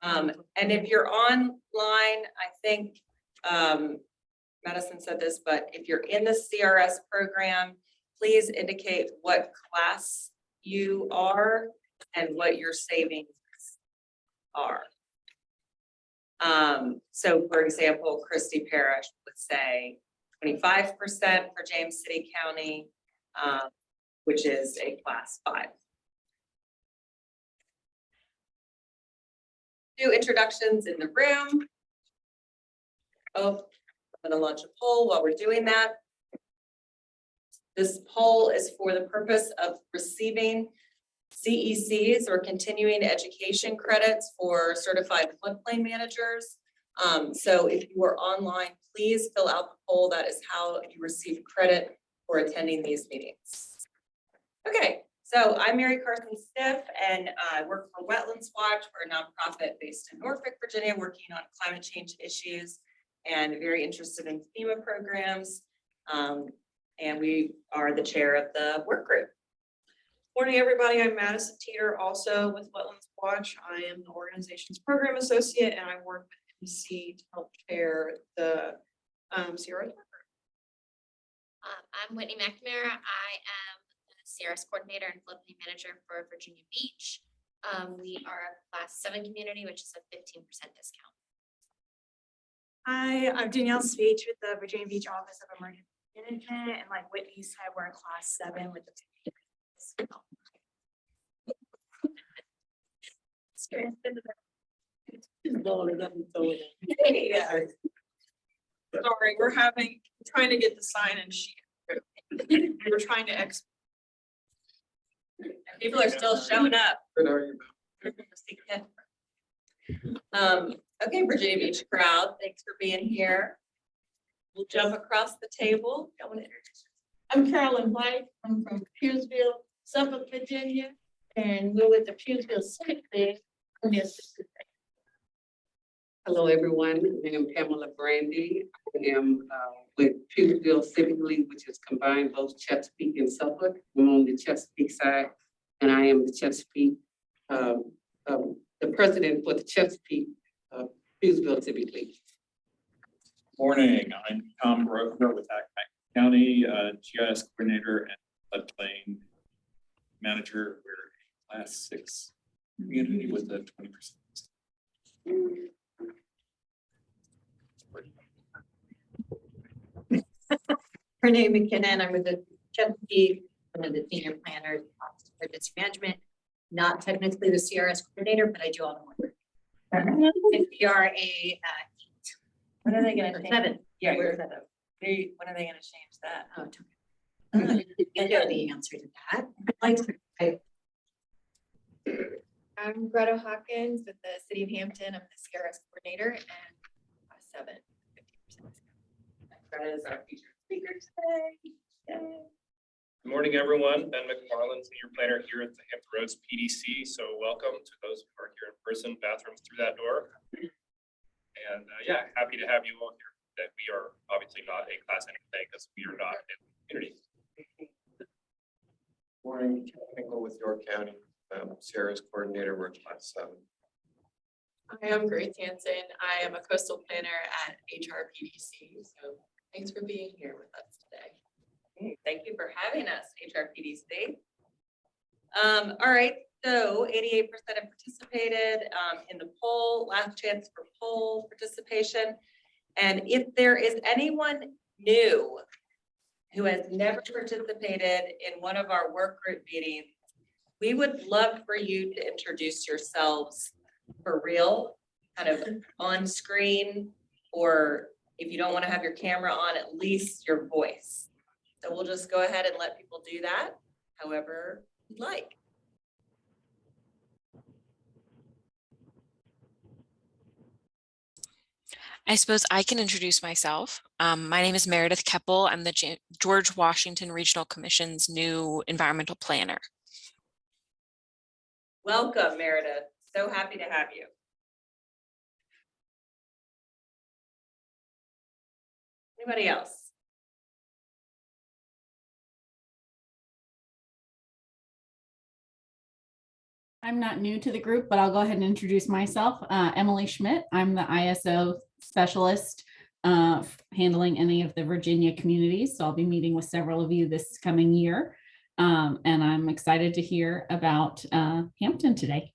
And if you're online, I think Madison said this, but if you're in the CRS program, please indicate what class you are and what your savings are. So for example, Christie Parish would say 25% for James City County, which is a class 5. Do introductions in the room. Oh, I'm going to launch a poll while we're doing that. This poll is for the purpose of receiving CECs or continuing education credits for certified floodplain managers. So if you are online, please fill out the poll. That is how you receive credit for attending these meetings. Okay, so I'm Mary Carson Stiff, and I work for Wetlands Watch. We're a nonprofit based in Norfolk, Virginia, working on climate change issues and very interested in FEMA programs. And we are the chair of the work group. Morning, everybody. I'm Madison Teeter, also with Wetlands Watch. I am the organization's program associate, and I work with MC to help chair the CRS Workgroup. I'm Whitney McNamara. I am the CRS coordinator and floodplain manager for Virginia Beach. We are a class 7 community, which is a 15% discount. Hi, I'm Danielle Speech with the Virginia Beach Office of Emergency Management, and like Whitney said, we're in class 7 with the Sorry, we're trying to get the sign in sheet. We're trying to People are still showing up. Okay, Virginia Beach crowd, thanks for being here. We'll jump across the table. I want to introduce I'm Carolyn White. I'm from Pughesville, Suffolk, Virginia, and we're with the Pughesville Civic League. Hello, everyone. I am Pamela Brandy. I am with Pughesville Civic League, which is combined both Chesapeake and Suffolk. I'm on the Chesapeake side, and I am the Chesapeake, the president for the Chesapeake Pughesville Civic League. Morning, I'm Tom Broker with Accomack County, GIS coordinator and floodplain manager. We're a class 6 community with a 20%. Renee McKinnon, I'm with the Chesapeake, one of the senior planners, Office of Emergency Management, not technically the CRS coordinator, but I do all the work. And we are a When are they going to change? 7. Yeah, We're you're 7. when are they going to change that? Oh, I know the answer to that. I'm Greta Hawkins with the City of Hampton. I'm the CRS coordinator and class 7. 50%. Greta is our featured speaker today. Yay. Good morning, everyone. Ben McFarland, Senior Planner here at the Hampton Roads PDC. So welcome to those who are here in person, bathrooms through that door. And yeah, happy to have you all here. That we are obviously not a class anything because we are not in the community. Morning, Kevin with York County, Sarah's coordinator, we're class 7. Hi, I'm Grace Hansen. I am a coastal planner at HRPDC. So thanks for being here with us today. Thank you for having us, HRPDC. All right, so 88% have participated in the poll, last chance for poll participation. And if there is anyone new who has never participated in one of our work group meetings, we would love for you to introduce yourselves for real, kind of on screen, or if you don't want to have your camera on, at least your voice. So we'll just go ahead and let people do that however you'd like. I suppose I can introduce myself. My name is Meredith Keppel. I'm the George Washington Regional Commission's new environmental planner. Welcome, Meredith. So happy to have you. Anybody else? I'm not new to the group, but I'll go ahead and introduce myself. Emily Schmidt. I'm the ISO specialist handling any of the Virginia communities. So I'll be meeting with several of you this coming year. And I'm excited to hear about Hampton today.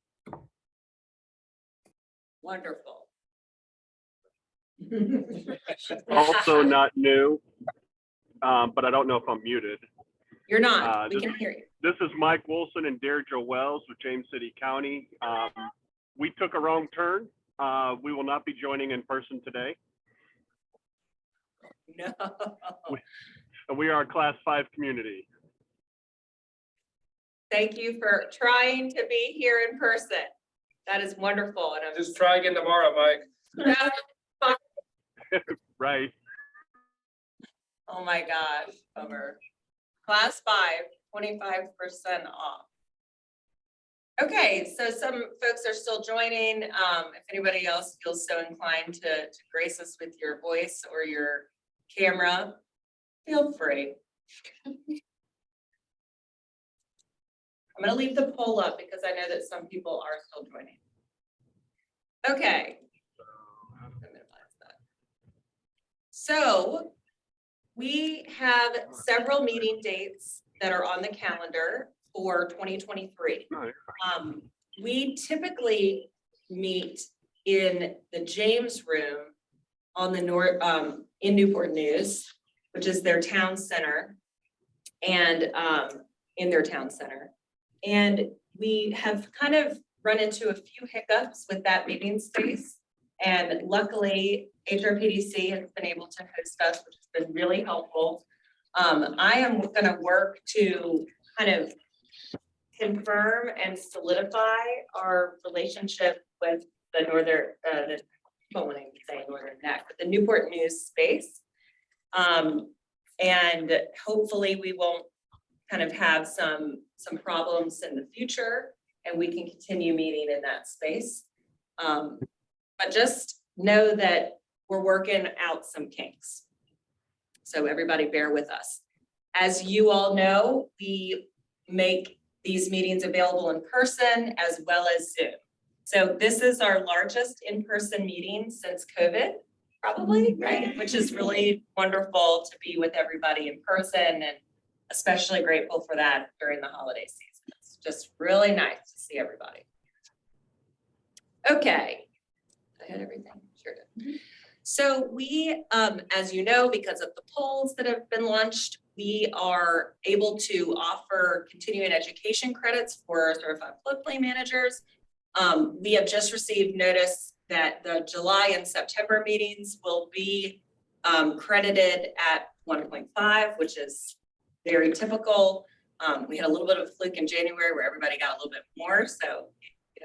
Wonderful. Also not new, but I don't know if I'm muted. You're not, we can hear you. This is Mike Wilson and Deirdre Wells with James City County. We took a wrong turn. We will not be joining in person today. No. We are a Class 5 community. Thank you for trying to be here in person. That is wonderful. And I'm Just try again tomorrow, Mike. Right. Oh my gosh, bummer. Class 5, 25% off. Okay, so some folks are still joining. If anybody else feels so inclined to grace us with your voice or your camera, feel free. I'm gonna leave the poll up because I know that some people are still joining. Okay. So we have several meeting dates that are on the calendar for 2023. We typically meet in the James Room on the north in Newport News, which is their town center, and in their town center. And we have kind of run into a few hiccups with that meeting space. And luckily, HRPDC has been able to host us, which has been really helpful. I am gonna work to kind of confirm and solidify our relationship with the northern, I don't want to say Northern Neck, but the Newport News space. And hopefully we won't kind of have some problems in the future and we can continue meeting in that space. But just know that we're working out some kinks. So everybody bear with us. As you all know, we make these meetings available in person as well as Zoom. So this is our largest in-person meeting since COVID, probably, right? Which is really wonderful to be with everybody in person, and especially grateful for that during the holiday season. It's just really nice to see everybody. Okay, I had everything, sure did. So we, as you know, because of the polls that have been launched, we are able to offer continuing education credits for certified floodplain managers. We have just received notice that the July and September meetings will be credited at 1.5, which is very typical. We had a little bit of a fluke in January where everybody got a little bit more, so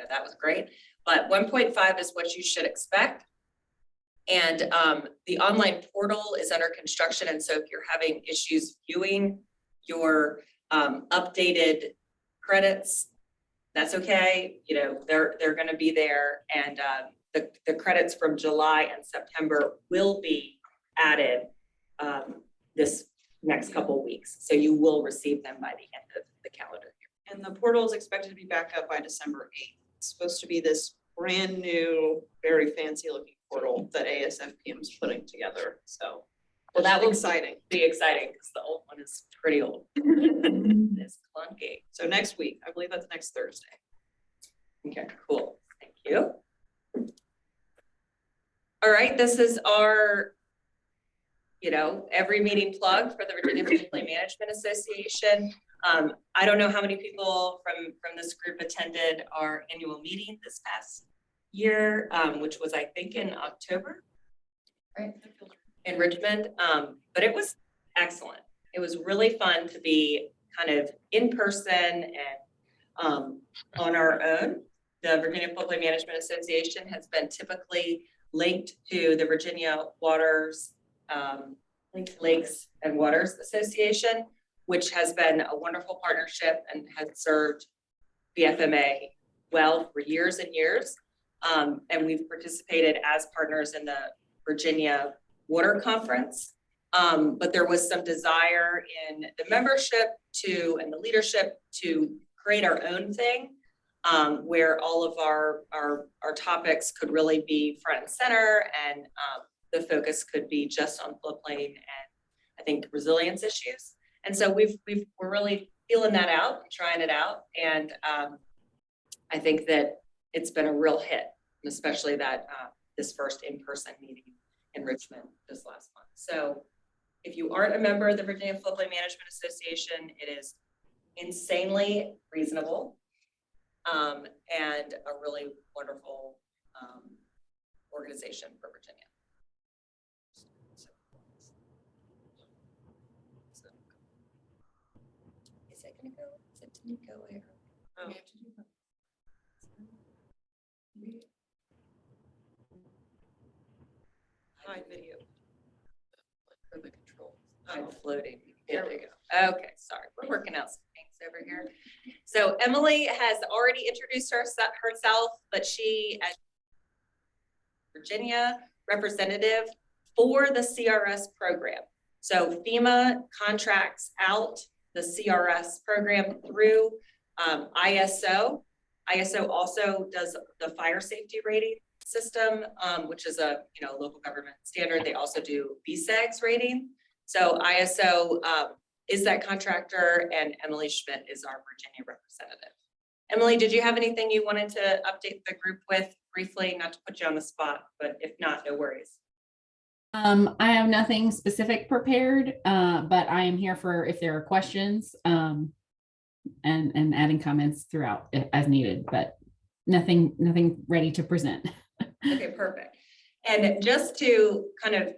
that was great. But 1.5 is what you should expect. And the online portal is under construction. And so if you're having issues viewing your updated credits, that's okay. They're going to be there. And the credits from July and September will be added this next couple of weeks. So you will receive them by the end of the calendar year. And the portal is expected to be back up by December 8th. It's supposed to be this brand new, very fancy looking portal that ASFPM is putting together. So well, that will exciting. Be exciting because the old one is pretty old. It's clunky. So next week, I believe that's next Thursday. Okay, cool. Thank you. All right, this is our, every meeting plug for the Virginia Floodplain Management Association. I don't know how many people from this group attended our annual meeting this past year, which was, I think, in October, right? In Richmond, but it was excellent. It was really fun to be kind of in person and on our own. The Virginia Floodplain Management Association has been typically linked to the Virginia Waters, Lakes and Waters Association, which has been a wonderful partnership and has served VFMA well for years and years. And we've participated as partners in the Virginia Water Conference. But there was some desire in the membership and the leadership to create our own thing. where all of our topics could really be front and center, and the focus could be just on floodplain and I think resilience issues. And so we're really feeling that out and trying it out. And I think that it's been a real hit, especially that this first in-person meeting in Richmond this last month. So if you aren't a member of the Virginia Floodplain Management Association, it is insanely reasonable and a really wonderful organization for Virginia. So, is it gonna go? Is it Nico or? Oh. We have to do that. Hi, video. For the controls. I'm floating. There we go. Okay, sorry. We're working out some things over here. So Emily has already introduced herself, but she as Virginia representative for the CRS program. So FEMA contracts out the CRS program through ISO. ISO also does the fire safety rating system, which is a local government standard. They also do BSAGS rating. So ISO is that contractor, and Emily Schmidt is our Virginia representative. Emily, did you have anything you wanted to update the group with briefly? Not to put you on the spot, but if not, no worries. I have nothing specific prepared, but I am here for if there are questions and adding comments throughout as needed, but nothing ready to present. Okay, perfect. And just to kind of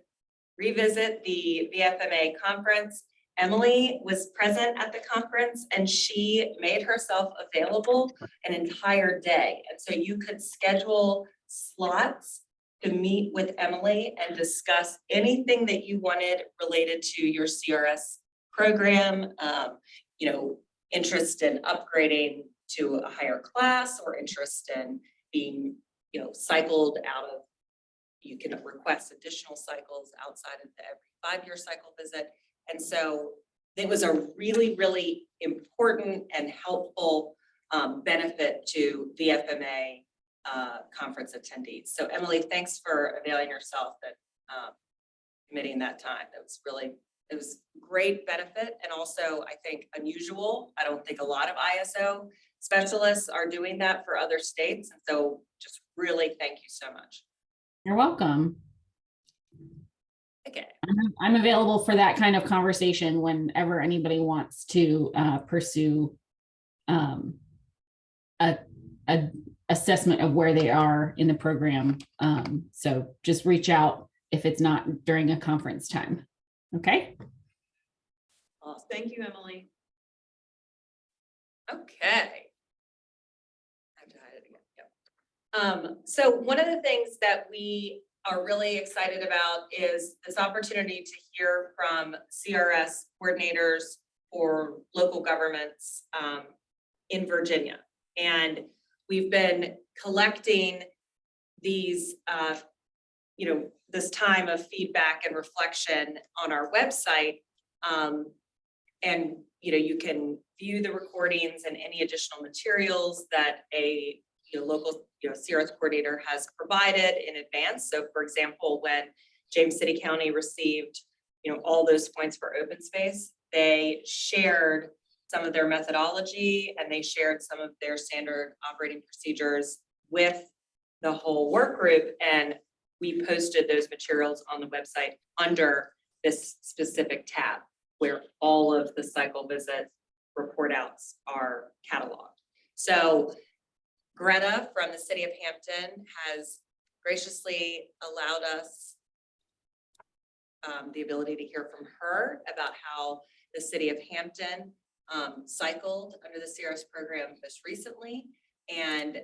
revisit the VFMA conference, Emily was present at the conference and she made herself available an entire day. And so you could schedule slots to meet with Emily and discuss anything that you wanted related to your CRS program, interest in upgrading to a higher class or interest in being, cycled out of, you can request additional cycles outside of the every 5-year cycle visit. And so it was a really, really important and helpful benefit to VFMA conference attendees. So Emily, thanks for availing yourself and committing that time. It was great benefit, and also I think unusual. I don't think a lot of ISO specialists are doing that for other states. And so just really thank you so much. You're welcome. Okay. I'm available for that kind of conversation whenever anybody wants to pursue a assessment of where they are in the program. So just reach out if it's not during a conference time. Okay. Awesome. Thank you, Emily. Okay. I have to hide it again. Yep. So one of the things that we are really excited about is this opportunity to hear from CRS coordinators for local governments in Virginia. And we've been collecting these, this time of feedback and reflection on our website. And you can view the recordings and any additional materials that a local CRS coordinator has provided in advance. So for example, when James City County received all those points for open space, they shared some of their methodology and they shared some of their standard operating procedures with the whole work group, and we posted those materials on the website under this specific tab where all of the cycle visit report outs are cataloged. So Greta from the city of Hampton has graciously allowed us the ability to hear from her about how the city of Hampton cycled under the CRS program most recently. And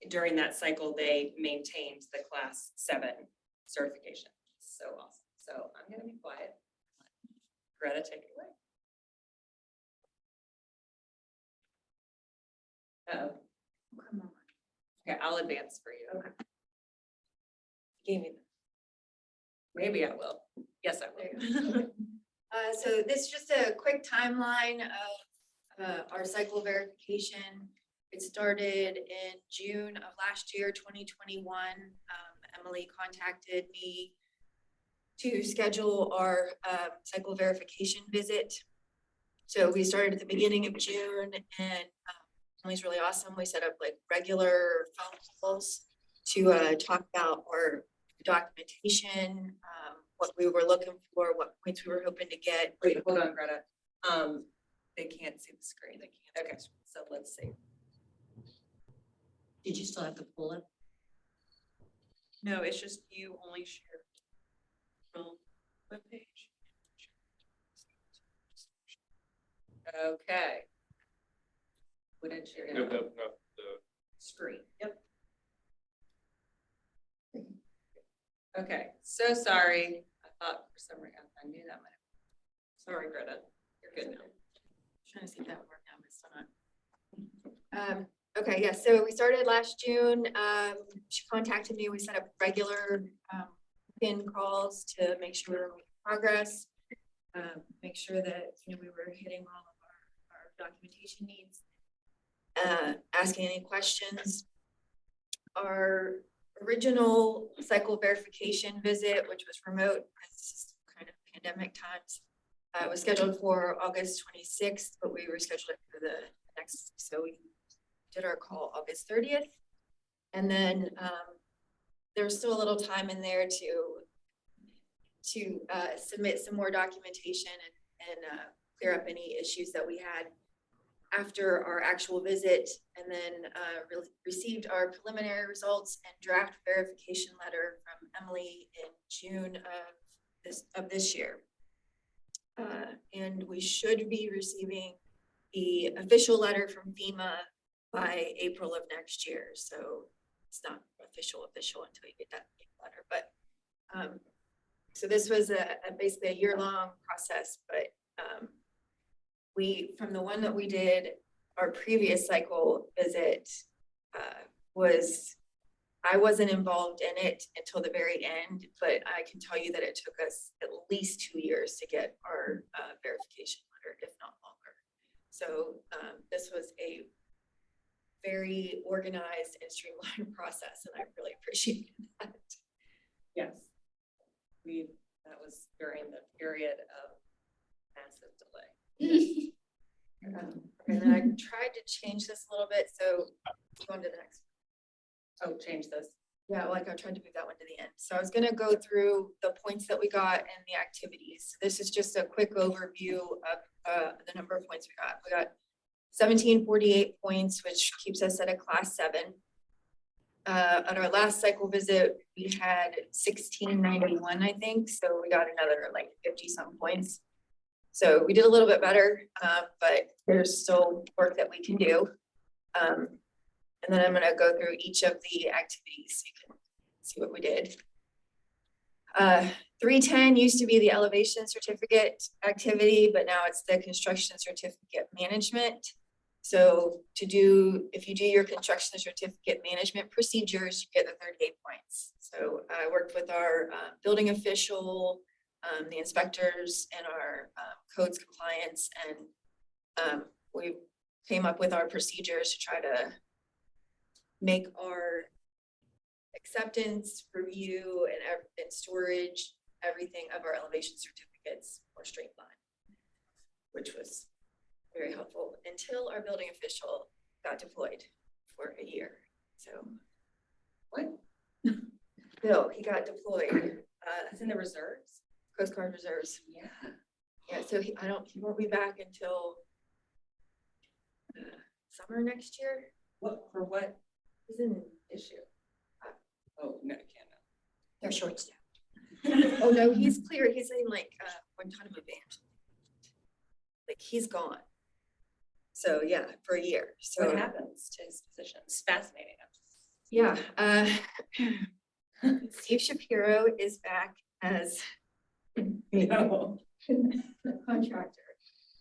during that cycle, they maintained the class 7 certification. So awesome. So I'm going to be quiet. Greta, take it away. Uh-oh. Come on. Okay, I'll advance for you. Okay. Give me that. Maybe I will. Yes, I will. So this is just a quick timeline of our cycle verification. It started in June of last year, 2021. Emily contacted me to schedule our cycle verification visit. So we started at the beginning of June, and Emily's really awesome. We set up like regular phone calls to talk about our documentation, what we were looking for, what points we were hoping to get. Wait, hold on, Greta. They can't see the screen. They can't. Okay, so let's see. Did you still have to pull it? No, it's just you only share webpage. Okay. Wouldn't share No, it. no, no, the Screen. Yep. Okay, so sorry. I thought for some reason I knew that might have. Sorry, Greta. You're good now. Trying to see if that would work now, but still not. Okay, yeah, so we started last June. She contacted me. We set up regular pin calls to make sure we were making progress. Make sure that, we were hitting all of our documentation needs. Asking any questions. Our original cycle verification visit, which was remote, it's kind of pandemic times, was scheduled for August 26th, but we rescheduled it for the next, so we did our call August 30th. And then there's still a little time in there to submit some more documentation and clear up any issues that we had after our actual visit, and then received our preliminary results and draft verification letter from Emily in June of this year. And we should be receiving the official letter from FEMA by April of next year. So it's not official until you get that letter. But so this was basically a year-long process, but from the one that we did, our previous cycle visit I wasn't involved in it until the very end, but I can tell you that it took us at least 2 years to get our verification letter, if not longer. So this was a very organized and streamlined process, and I really appreciated that. Yes. That was during the period of massive delay. And then I tried to change this a little bit, so go on to the next. Oh, change this. Yeah, like I tried to move that one to the end. So I was gonna go through the points that we got and the activities. This is just a quick overview of the number of points we got. We got 1748 points, which keeps us at a class 7. On our last cycle visit, we had 1691, I think. So we got another like 50 some points. So we did a little bit better, but there's still work that we can do. And then I'm gonna go through each of the activities so you can see what we did. 310 used to be the elevation certificate activity, but now it's the construction certificate management. So if you do your construction certificate management procedures, you get the 38 points. So I worked with our building official, the inspectors, and our codes compliance, and we came up with our procedures to try to make our acceptance, review, and storage, everything of our elevation certificates more streamlined, which was very helpful until our building official got deployed for a year. So What? Bill, he got deployed. It's in the reserves? Coast Guard reserves. Yeah. Yeah, so he won't be back until summer next year. For what He's in issue? Oh, no, I can't. They're short staffed. Oh, no, he's clear. He's in like Guantanamo Bay. Like he's gone. So yeah, for a year. So What happens to his position? It's fascinating. yeah, Steve Shapiro is back as No. contractor.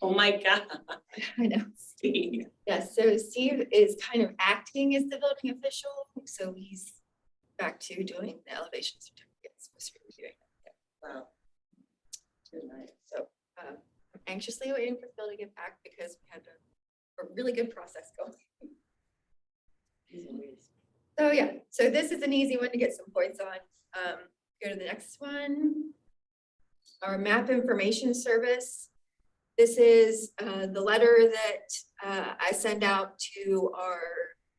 Oh my God. I know. Steve. Yes, so Steve is kind of acting as the building official, so he's back to doing the elevation certificates. Wow. Too nice. So I'm anxiously waiting for Phil to get back because we had a really good process going. So yeah, so this is an easy one to get some points on. Go to the next one. Our map information service. This is the letter that I send out to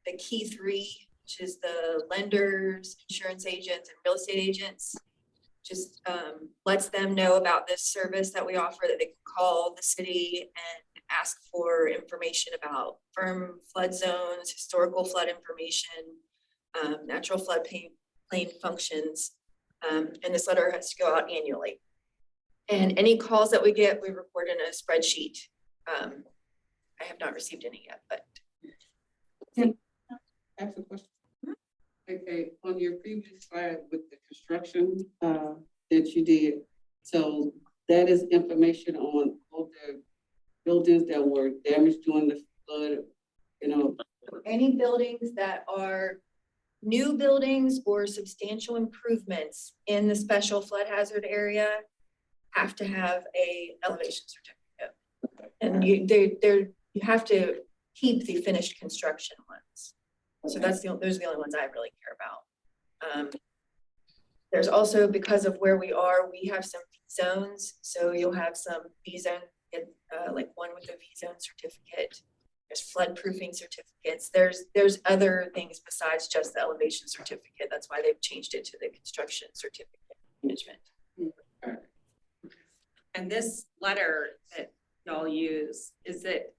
the key three, which is the lenders, insurance agents, and real estate agents. Just lets them know about this service that we offer, that they can call the city and ask for information about firm flood zones, historical flood information, natural floodplain functions. And this letter has to go out annually. And any calls that we get, we record in a spreadsheet. I have not received any yet, but. Ask a question. Okay, on your previous slide with the construction that you did, so that is information on all the buildings that were damaged during the flood, you know. Any buildings that are new buildings or substantial improvements in the special flood hazard area have to have a elevation certificate. And you have to keep the finished construction ones. So those are the only ones I really care about. There's also, because of where we are, we have some zones. So you'll have some V zone, like one with a V zone certificate. There's flood proofing certificates. There's other things besides just the elevation certificate. That's why they've changed it to the construction certificate management. And this letter that y'all use, is it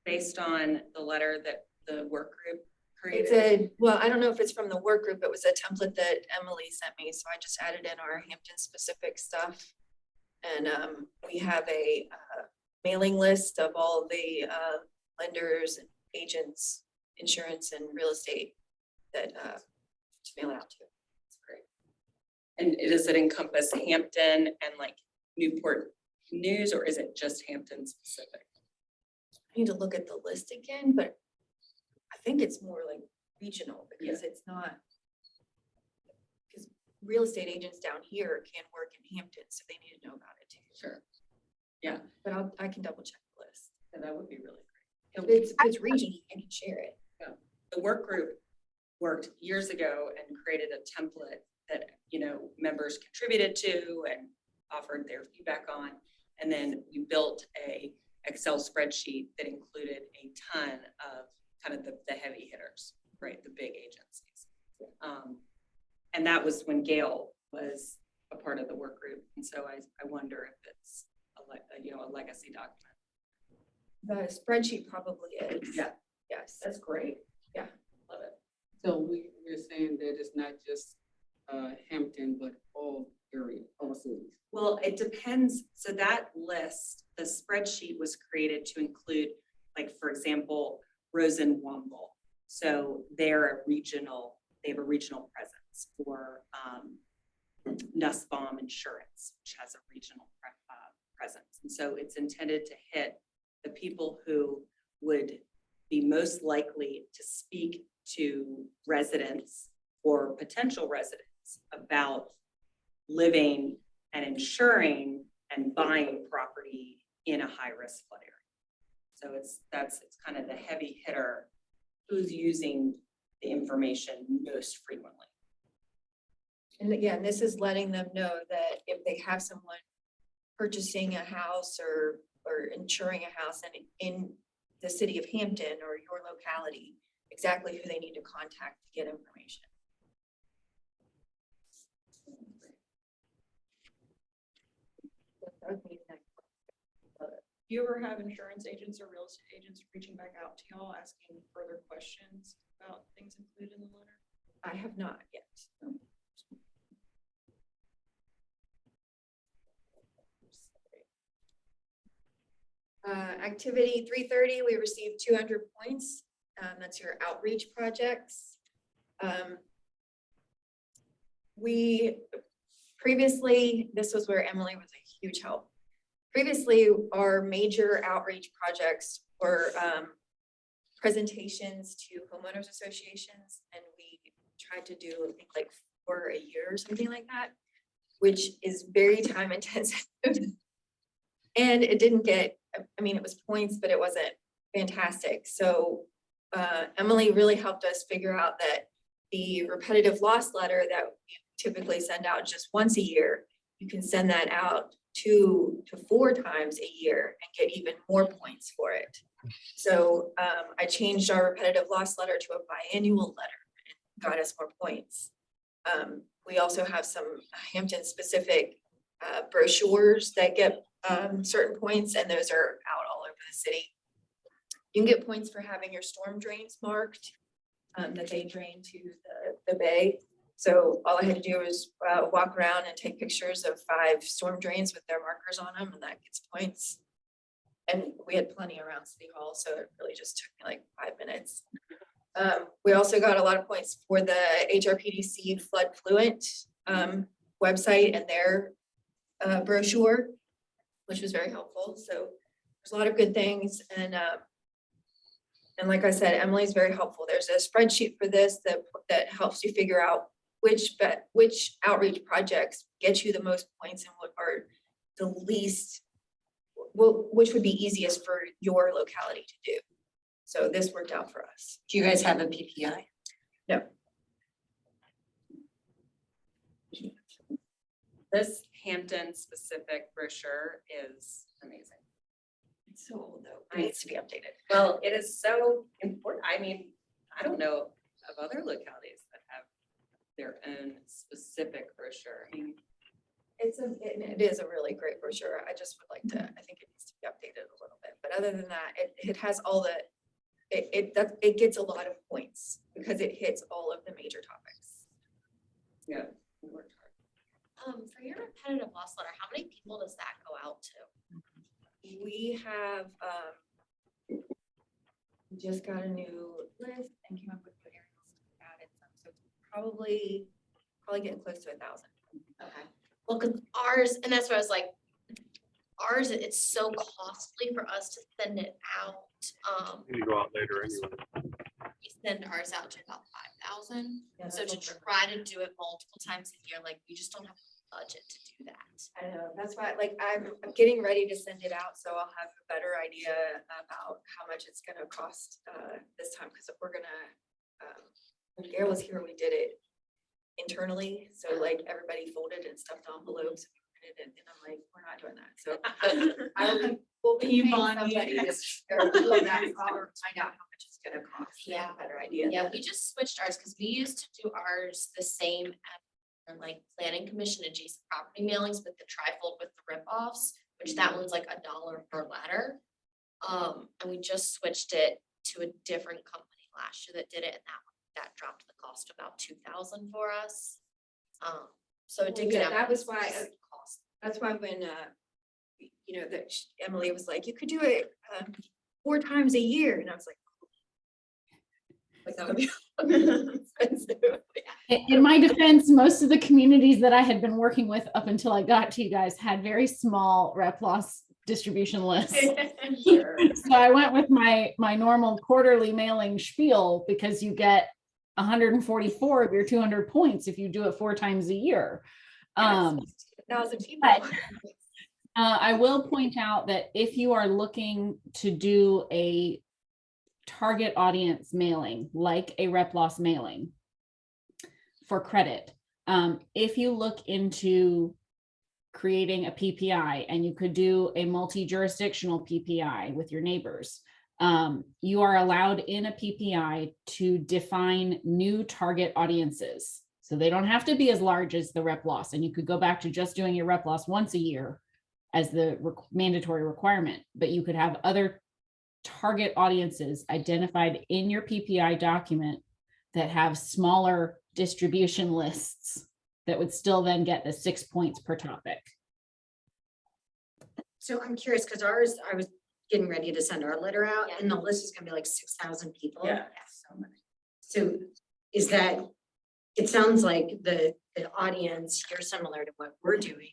based on the letter that the work group created? Well, I don't know if it's from the work group. It was a template that Emily sent me. So I just added in our Hampton specific stuff. And we have a mailing list of all the lenders and agents, insurance and real estate that to mail out to. That's great. And does it encompass Hampton and like Newport News, or is it just Hampton specific? I need to look at the list again, but I think it's more like regional because it's not, because real estate agents down here can work in Hampton, so they need to know about it too. Sure. Yeah. But I can double check the list. Yeah, that would be really If it's regional, I can share it. Yeah. The work group worked years ago and created a template that, you know, members contributed to and offered their feedback on. And then we built a Excel spreadsheet that included a ton of kind of the heavy hitters, right? The big agencies. And that was when Gail was a part of the work group. And so I wonder if it's a legacy document. The spreadsheet probably is. Yeah. Yes. That's great. Yeah. Love it. So we're saying that it's not just Hampton, but all areas, all cities. Well, it depends. So that list, the spreadsheet was created to include, like, for example, Rosenwomble. So they have a regional presence, or Nussbaum Insurance, which has a regional presence. And so it's intended to hit the people who would be most likely to speak to residents or potential residents about living and insuring and buying property in a high-risk flood area. So it's kind of the heavy hitter who's using the information most frequently. And again, this is letting them know that if they have someone purchasing a house or insuring a house and in the city of Hampton or your locality, exactly who they need to contact to get information. Do you ever have insurance agents or real estate agents reaching back out to y'all asking further questions about things included in the letter? I have not yet. Activity 330, we received 200 points. That's your outreach projects. We previously, this was where Emily was a huge help. Previously, our major outreach projects were presentations to homeowners associations, and we tried to do, I think, like 4 a year or something like that, which is very time intensive. And it didn't get, I mean, it was points, but it wasn't fantastic. So Emily really helped us figure out that the repetitive loss letter that we typically send out just once a year, you can send that out 2 to 4 times a year and get even more points for it. So I changed our repetitive loss letter to a biannual letter and got us more points. We also have some Hampton specific brochures that get certain points, and those are out all over the city. You can get points for having your storm drains marked, that they drain to the bay. So all I had to do was walk around and take pictures of 5 storm drains with their markers on them, and that gets points. And we had plenty around City Hall, so it really just took me like 5 minutes. We also got a lot of points for the HRPDC Flood Fluent website and their brochure, which was very helpful. So there's a lot of good things. And like I said, Emily's very helpful. There's a spreadsheet for this that helps you figure out which outreach projects get you the most points and what are the least, which would be easiest for your locality to do. So this worked out for us. Do you guys have a PPI? No. This Hampton specific brochure is amazing. It's so old though. It needs to be updated. Well, it is so important. I mean, I don't know of other localities that have their own specific brochure. I mean, It is a really great brochure. I just would like to, I think it needs to be updated a little bit, but other than that, it has all the, it gets a lot of points because it hits all of the major topics. yeah. For your repetitive loss letter, how many people does that go out to? We have, we just got a new list and came up with new areas, added some, so probably getting close to 1,000. Okay. Well, cause ours, and that's what I was like, ours, it's so costly for us to send it out. You go out later anyway. We send ours out to about 5,000. Yeah, So that's to what try to do it multiple times a year, like we just don't have the budget to do that. I know, that's why, like, I'm getting ready to send it out, so I'll have a better idea about how much it's gonna cost this time, because we're gonna, when Gail was here, we did it internally, so like everybody folded and stuffed envelopes, and printed it, and I'm like, we're not doing that, so. We'll be paying somebody to do that, or find out how much it's gonna cost. to have a better idea. Yeah, we just switched ours because we used to do ours the same as like planning commission adjacent property mailings with the trifold with the rip-offs, which that one's like $1 per letter. And we just switched it to a different company last year that did it, and that dropped the cost to about 2,000 for us. So it did get Yeah, out. that was why, that's why when, you know, that Emily was like, you could do it 4 times a year, and I was like, that would be expensive. In my defense, most of the communities that I had been working with up until I got to you guys had very small rep loss distribution lists. So I went with my normal quarterly mailing spiel because you get 144 of your 200 points if you do it 4 times a year. 1,000 people. But I will point out that if you are looking to do a target audience mailing, like a rep loss mailing for credit, if you look into creating a PPI, and you could do a multi-jurisdictional PPI with your neighbors, you are allowed in a PPI to define new target audiences. So they don't have to be as large as the rep loss, and you could go back to just doing your rep loss once a year as the mandatory requirement, but you could have other target audiences identified in your PPI document that have smaller distribution lists that would still then get the 6 points per topic. So I'm curious, because ours, I was getting ready to send our letter out, Yeah. and the list is gonna be like 6,000 people. Yeah. So is that, it sounds like the audience, you're similar to what we're doing.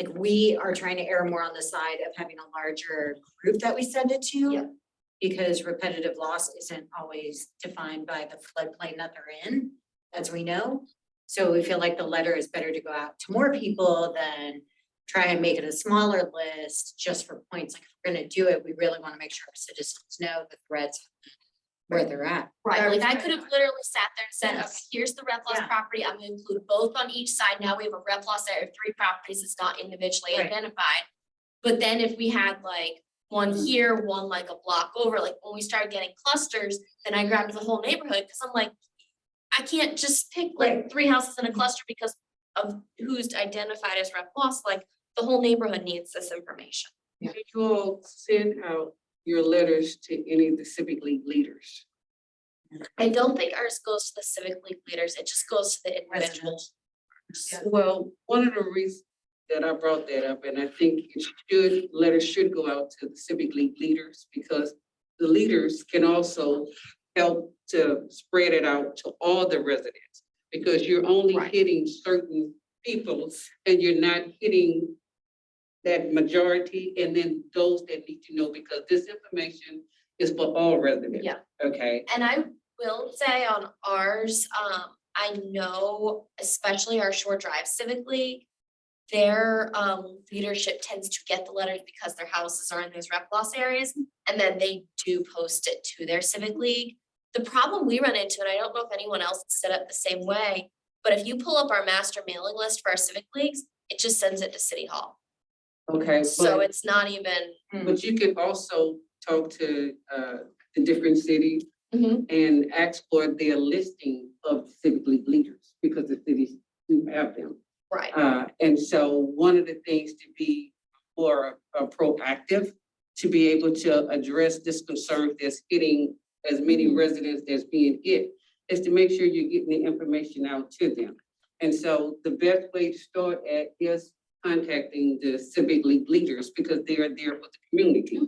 Like, we are trying to err more on the side of having a larger group that we send it to. Yep. Because repetitive loss isn't always defined by the floodplain that they're in, as we know. So we feel like the letter is better to go out to more people than try and make it a smaller list just for points. Like, if we're gonna do it, we really want to make sure our citizens know the threats where they're at. Right, like I could have literally sat there and said, okay, Yes. here's the rep loss Yeah. property, I'm gonna include both on each side, now we have a rep loss area of 3 properties, it's not individually Right. identified. But then if we had like one here, one like a block over, like when we started getting clusters, then I grabbed the whole neighborhood, cause I'm like, I can't just pick like Right. 3 houses in a cluster because of who's identified as rep loss, like the whole neighborhood needs this information. Did you all send out your letters to any of the civic league leaders? I don't think ours goes to the civic league leaders, it just goes to the individuals. Well, one of the reasons that I brought that up, and I think letters should go out to the civic league leaders, because the leaders can also help to spread it out to all the residents, because you're only Right. hitting certain people and you're not hitting that majority, and then those that need to know, because this information is for all residents. Yeah. Okay, And I will say on ours, I know especially our Shore Drive Civic League, their leadership tends to get the letters because their houses are in those rep loss areas, and then they do post it to their civic league. The problem we run into, and I don't know if anyone else is set up the same way, but if you pull up our master mailing list for our civic leagues, it just sends it to City Hall. okay, So but, it's not even. but you can also talk to the different cities and ask for their listing of civic league leaders, because the cities do have them. Right. And so one of the things to be more proactive, to be able to address this concern that's hitting as many residents as being hit, is to make sure you're getting the information out to them. And so the best way to start at is contacting the civic league leaders, because they are there for the community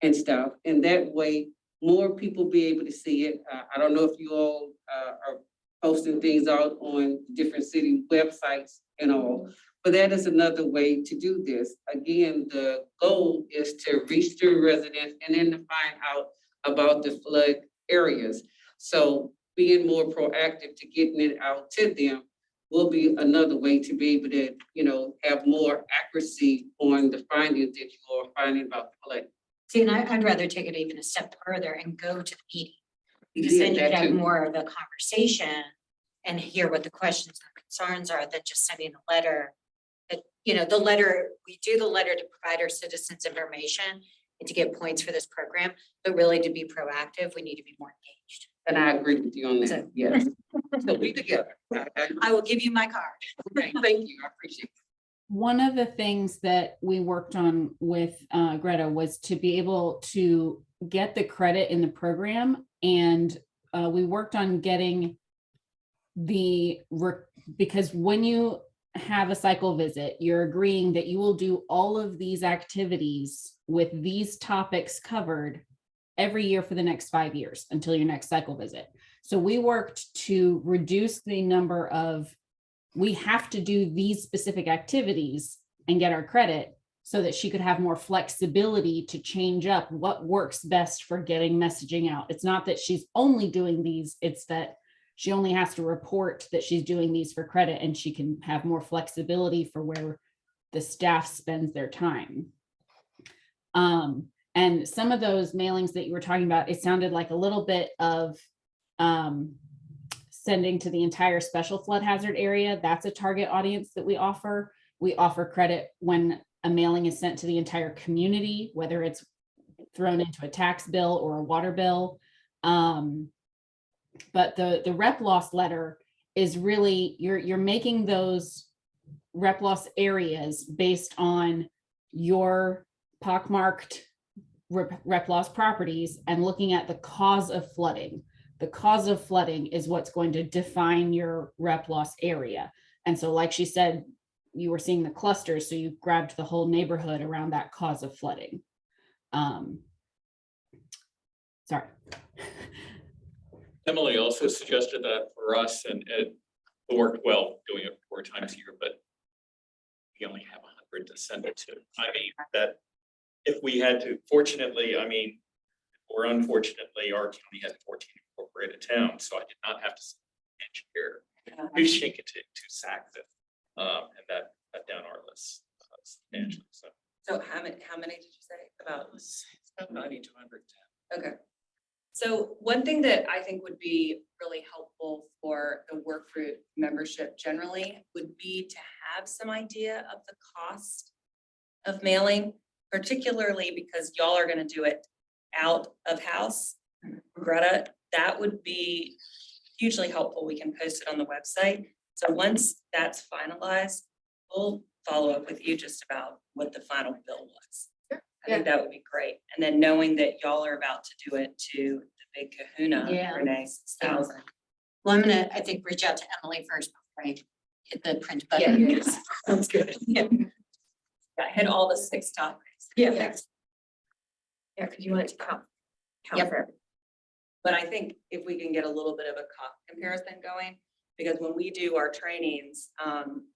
and stuff. And that way, more people be able to see it. I don't know if you all are posting things out on different city websites and all, but that is another way to do this. Again, the goal is to reach the residents and then to find out about the flood areas. So being more proactive to getting it out to them will be another way to be able to, you know, have more accuracy on the findings that you are finding about the flood. See, and I'd rather take it even a step further and go to the meeting. Because Yeah, then you that could have too. more of a conversation and hear what the questions and concerns are than just sending a letter. That, you know, the letter, we do the letter to provide our citizens information and to get points for this program, but really to be proactive, we need to be more engaged. And I agree with you on that, So- yes. So we together. I will give you my card. Okay, thank you, I appreciate it. One of the things that we worked on with Greta was to be able to get the credit in the program. And we worked on getting because when you have a cycle visit, you're agreeing that you will do all of these activities with these topics covered every year for the next 5 years until your next cycle visit. So we worked to reduce the number of, we have to do these specific activities and get our credit, so that she could have more flexibility to change up what works best for getting messaging out. It's not that she's only doing these, it's that she only has to report that she's doing these for credit, and she can have more flexibility for where the staff spends their time. And some of those mailings that you were talking about, it sounded like a little bit of sending to the entire special flood hazard area. That's a target audience that we offer. We offer credit when a mailing is sent to the entire community, whether it's thrown into a tax bill or a water bill. But the rep loss letter is really, you're making those rep loss areas based on your pockmarked rep loss properties and looking at the cause of flooding. The cause of flooding is what's going to define your rep loss area. And so, like she said, you were seeing the clusters, so you grabbed the whole neighborhood around that cause of flooding. Sorry. Emily also suggested that for us, and it worked well doing it 4 times a year, but we only have 100 to send it to. I mean, that if we had to, fortunately, I mean, or unfortunately, our county has 14 incorporated towns, so I did not have to send an engineer to shake it to sack it. And that cut down our list substantially. So how many did you say? About 90 to 110. okay. So one thing that I think would be really helpful for the work group membership generally would be to have some idea of the cost of mailing, particularly because y'all are gonna do it out of house. Greta, that would be hugely helpful. We can post it on the website. So once that's finalized, we'll follow up with you just about what the final bill was. I think that would be great. And then knowing that y'all are about to do it to the big kahuna, Yeah. Renee, 6,000. Well, I'm gonna, I think, reach out to Emily first before I hit the print Yeah, button. yes, sounds good. Yeah. Yeah, hit all the 6 topics. Yeah, because you want it to count Yep. for everything. But I think if we can get a little bit of a cost comparison going, because when we do our trainings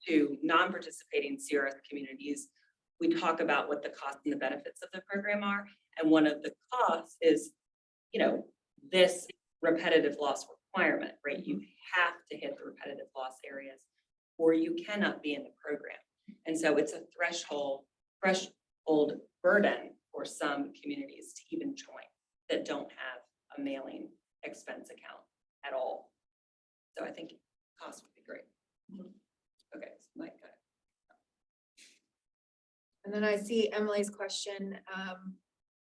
to non-participating CRS communities, we talk about what the costs and the benefits of the program are. And one of the costs is, you know, this repetitive loss requirement, right? You have to hit the repetitive loss areas or you cannot be in the program. And so it's a threshold burden for some communities to even join that don't have a mailing expense account at all. So I think cost would be great. Okay, so Mike, got it. And then I see Emily's question.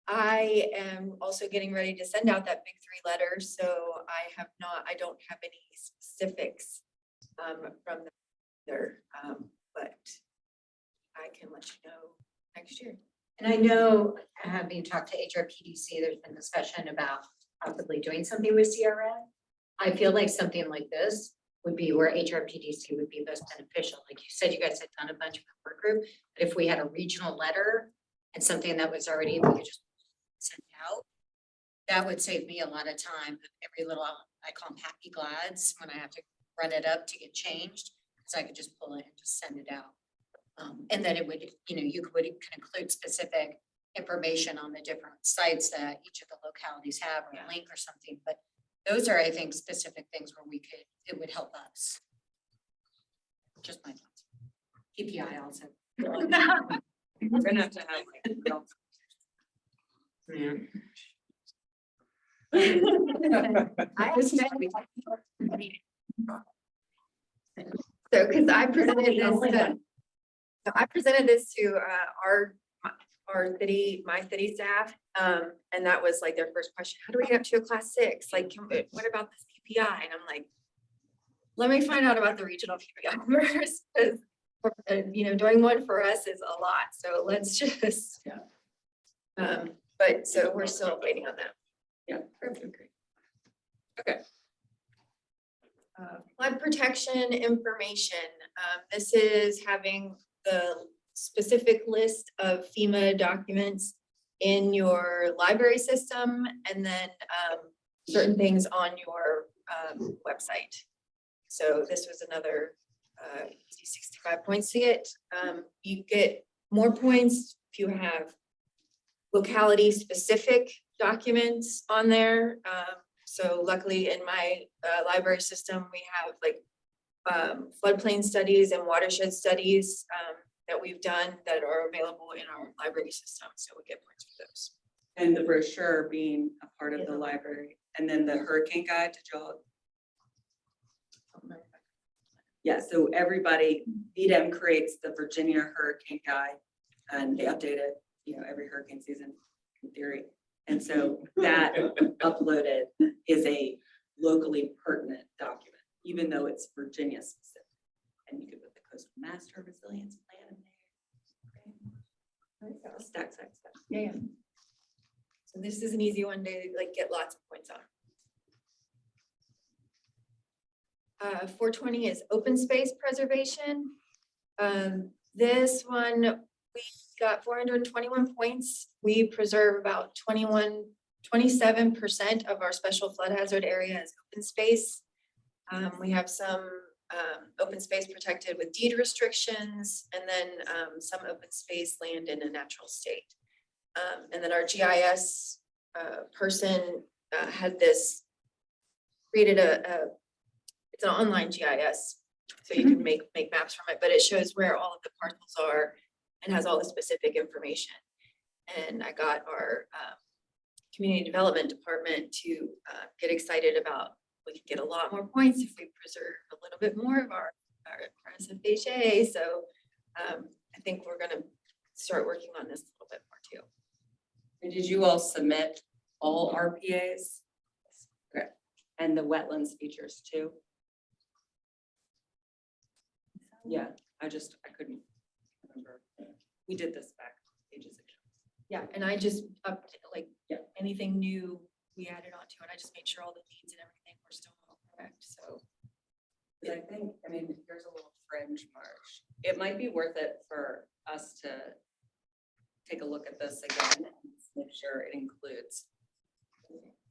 I am also getting ready to send out that big 3 letters, so I don't have any specifics from there, but I can let you know next year. And I know, having talked to HRPDC, there's been discussion about possibly doing something with CRS. I feel like something like this would be where HRPDC would be most beneficial. Like you said, you guys had done a bunch of work group, but if we had a regional letter and something that was already, we could just send out, that would save me a lot of time. Every little, I call them happy glads, when I have to run it up to get changed, so I could just pull it and just send it out. And then it would, you know, you could include specific information on the different sites that each of the localities have, or a link or something, but those are, I think, specific things where it would help us. Just my thoughts. PPI also. We're gonna have to have like. So, because I presented this to our city, my city staff, and that was like their first question. How do we get up to a class 6? Like, what about this PPI? And I'm like, let me find out about the regional PPI first, because you know, doing one for us is a lot. So let's just. But so we're still waiting on that. Yeah, perfect. Okay. Flood protection information. This is having the specific list of FEMA documents in your library system, and then certain things on your website. So this was another 65 points to get. You get more points if you have locality specific documents on there. So luckily in my library system, we have like floodplain studies and watershed studies that we've done that are available in our library system. So we get points for those. And the brochure being a part of the library, and then the hurricane guide to y'all. Yeah, so everybody, VDEM creates the Virginia Hurricane Guide, and they update it, you know, every hurricane season in theory. And so that uploaded is a locally pertinent document, even though it's Virginia specific. And you could put the Coastal Master Resilience Plan in there. Stack. Yeah. So this is an easy one to like get lots of points on. 420 is open space preservation. This one, we got 421 points. We preserve about 27% of our special flood hazard area as open space. We have some open space protected with deed restrictions, and then some open space land in a natural state. And then our GIS person had this, created it's an online GIS, so you can make maps from it, but it shows where all of the parcels are and has all the specific information. And I got our community development department to get excited about, we can get a lot more points if we preserve a little bit more of our SFHA. So I think we're gonna start working on this a little bit more too. And did you all submit all RPAs? Okay, and the wetlands features too? Yeah, I couldn't remember. We did this back ages ago. Yeah, and I just upped, like, Yeah. anything new we added onto it. I just made sure all the needs and everything were still correct, so. Yeah, I think, I mean, here's a little fringe marsh. It might be worth it for us to take a look at this again and make sure it includes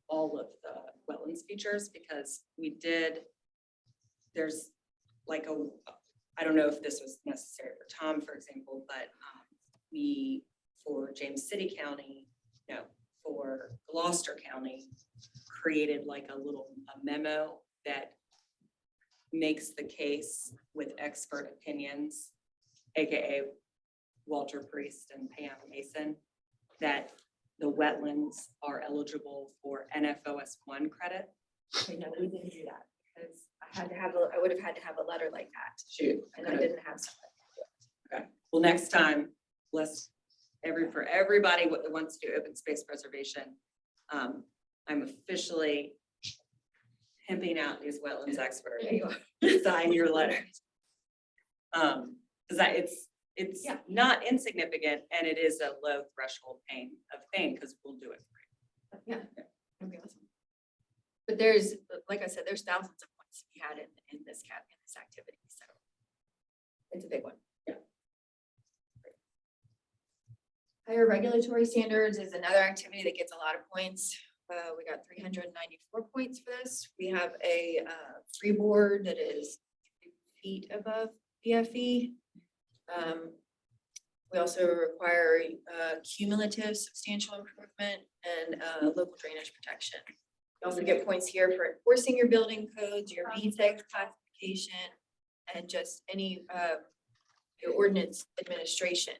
all of the wetlands features, because there's like I don't know if this was necessary for Tom, for example, but for James City County, no, for Gloucester County, created like a memo that makes the case with expert opinions, AKA Walter Priest and Pam Mason, that the wetlands are eligible for NFOS 1 credit. Okay, no, we didn't do that because I would have had to have a letter like that. Shoot. And I didn't have something. Okay, well, next time, for everybody that wants to do open space preservation, I'm officially pimping out these wetlands experts. There you are. Sign your letters. Because it's not insignificant, and it is a low threshold of pain, because we'll do it. Yeah, that'd be awesome. But there's, like I said, there's thousands of points to be had in this activity, so it's a big one. Yeah. Higher regulatory standards is another activity that gets a lot of points. We got 394 points for this. We have a freeboard that is 3 feet above BFE. We also require cumulative substantial improvement and local drainage protection. You also get points here for enforcing your building codes, your VTEX classification, and just any your ordinance administration.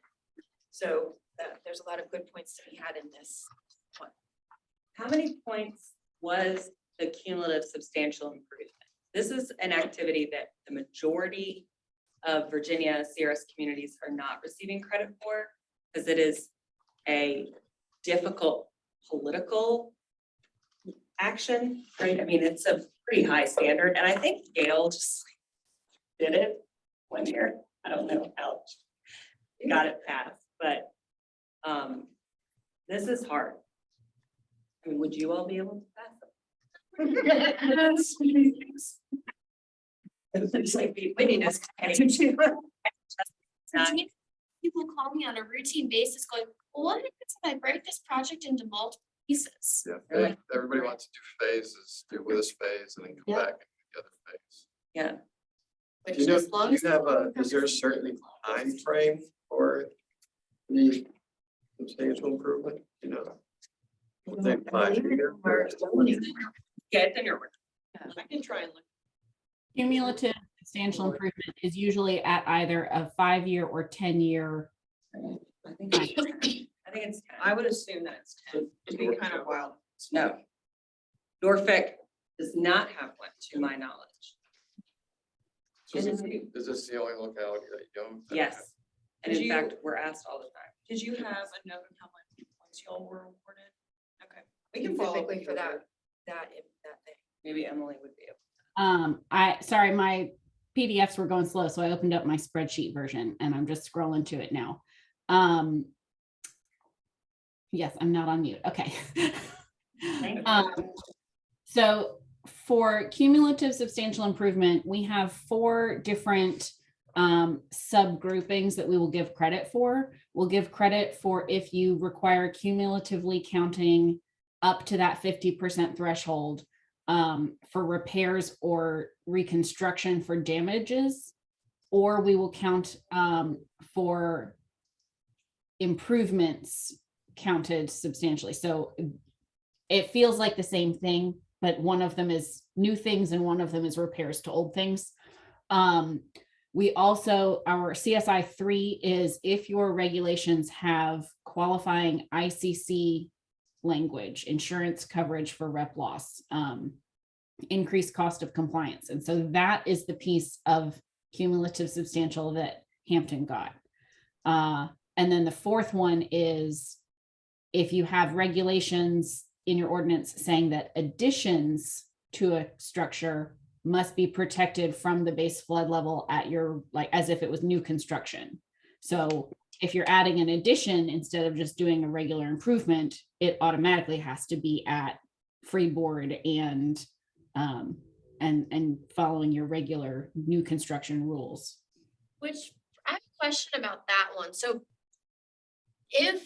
So there's a lot of good points to be had in this one. How many points was the cumulative substantial improvement? This is an activity that the majority of Virginia CRS communities are not receiving credit for, because it is a difficult political action, right? I mean, it's a pretty high standard, and I think Gail just did it one year. I don't know how she got it passed, but this is hard. I mean, would you all be able to pass it? It's like wittiness. People call me on a routine basis going, well, what happens if I break this project into multiple pieces? Yeah, everybody wants to do phases, do this phase and then come back and do the other phase. Yeah. Which Do you know, as long do as you have is there a certain time frame for the substantial improvement, you know? Think 5 years or- Yeah, it's in your work. I can try and look. Cumulative substantial improvement is usually at either a 5-year or 10-year. I think it's 10. I would assume that it's 10. It'd be kind of wild. No. Norfolk does not have one, to my knowledge. So is this the only locality that you don't? Yes. And Did in you- fact, we're asked all the time. Did you have a note of how many points y'all were awarded? Okay, we can follow up Specifically with for you that later. thing. Maybe Emily would be able. Sorry, my PDFs were going slow, so I opened up my spreadsheet version and I'm just scrolling to it now. Yes, I'm not on mute. Okay. So for cumulative substantial improvement, we have 4 different subgroupings that we will give credit for. We'll give credit for if you require cumulatively counting up to that 50% threshold for repairs or reconstruction for damages, or we will count for improvements counted substantially. So it feels like the same thing, but one of them is new things and one of them is repairs to old things. We also, our CSI 3 is if your regulations have qualifying ICC language, insurance coverage for rep loss, increased cost of compliance. And so that is the piece of cumulative substantial that Hampton got. And then the fourth one is if you have regulations in your ordinance saying that additions to a structure must be protected from the base flood level at your, like, as if it was new construction. So if you're adding an addition instead of just doing a regular improvement, it automatically has to be at freeboard and following your regular new construction rules. Which I have a question about that one. So if,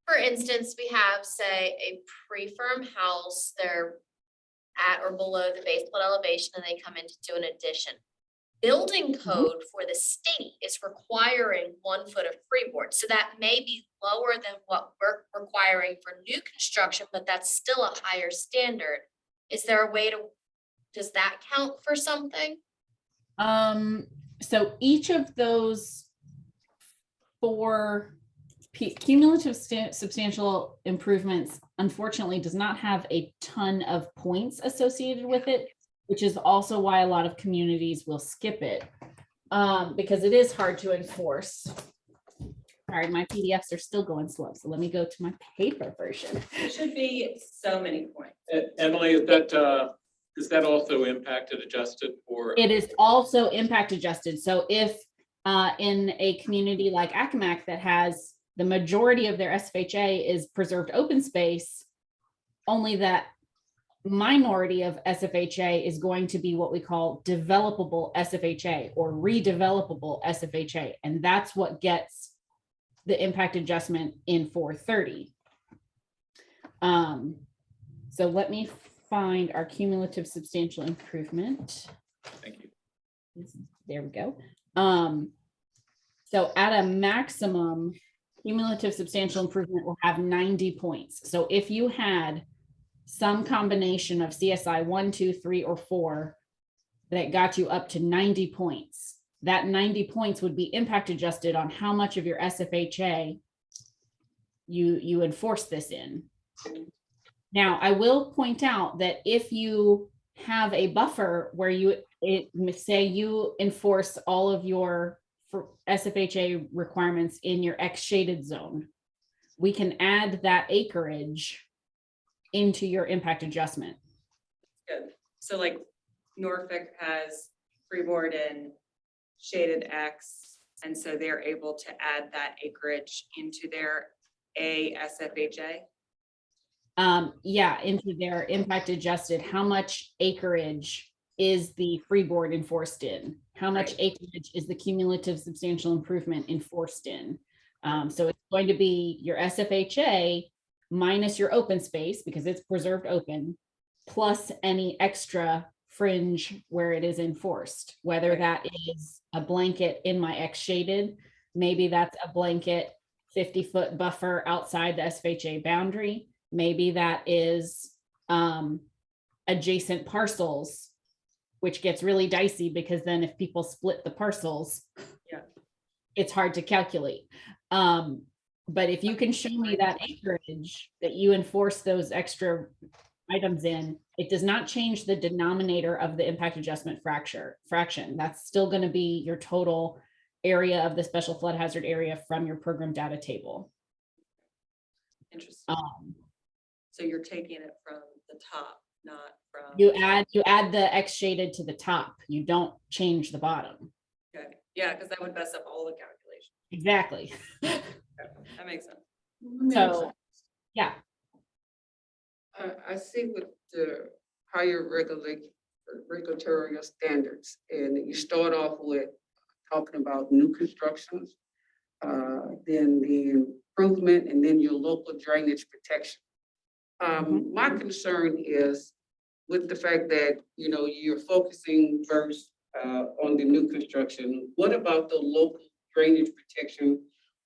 for instance, we have, say, a pre-firm house, they're at or below the base flood elevation and they come in to do an addition. Building code for the state is requiring 1 foot of freeboard. So that may be lower than what we're requiring for new construction, but that's still a higher standard. Is there a way to, does that count for something? So each of those 4 cumulative substantial improvements, unfortunately, does not have a ton of points associated with it, which is also why a lot of communities will skip it, because it is hard to enforce. Sorry, my PDFs are still going slow, so let me go to my paper version. It should be so many points. Emily, is that also impacted adjusted for? It is also impact adjusted. So if in a community like Accomack that has the majority of their SFHA is preserved open space, only that minority of SFHA is going to be what we call developable SFHA or redevelopable SFHA. And that's what gets the impact adjustment in 430. So let me find our cumulative substantial improvement. Thank you. There we go. So at a maximum, cumulative substantial improvement will have 90 points. So if you had some combination of CSI 1, 2, 3, or 4 that got you up to 90 points, that 90 points would be impact adjusted on how much of your SFHA you enforce this in. Now, I will point out that if you have a buffer where say you enforce all of your SFHA requirements in your X shaded zone, we can add that acreage into your impact adjustment. Good. So like Norfolk has freeboard and shaded X, and so they're able to add that acreage into their ASFHA. Yeah, into their impact adjusted, how much acreage is the freeboard enforced in? How much acreage is the cumulative substantial improvement enforced in? So it's going to be your SFHA minus your open space because it's preserved open, plus any extra fringe where it is enforced, whether that is a blanket in my X shaded, maybe that's a blanket 50-foot buffer outside the SFHA boundary. Maybe that is adjacent parcels, which gets really dicey because then if people split the parcels, it's hard to calculate. But if you can show me that acreage that you enforce those extra items in, it does not change the denominator of the impact adjustment fraction. That's still going to be your total area of the special flood hazard area from your program data table. Interesting. So you're taking it from the top, not from. You add the X shaded to the top. You don't change the bottom. Okay. Yeah, because that would mess up all the calculations. Exactly. That makes sense. So, yeah. I see with the higher regulatory standards, and you start off with talking about new constructions, then the improvement, and then your local drainage protection. My concern is with the fact that, you know, you're focusing first on the new construction. What about the local drainage protection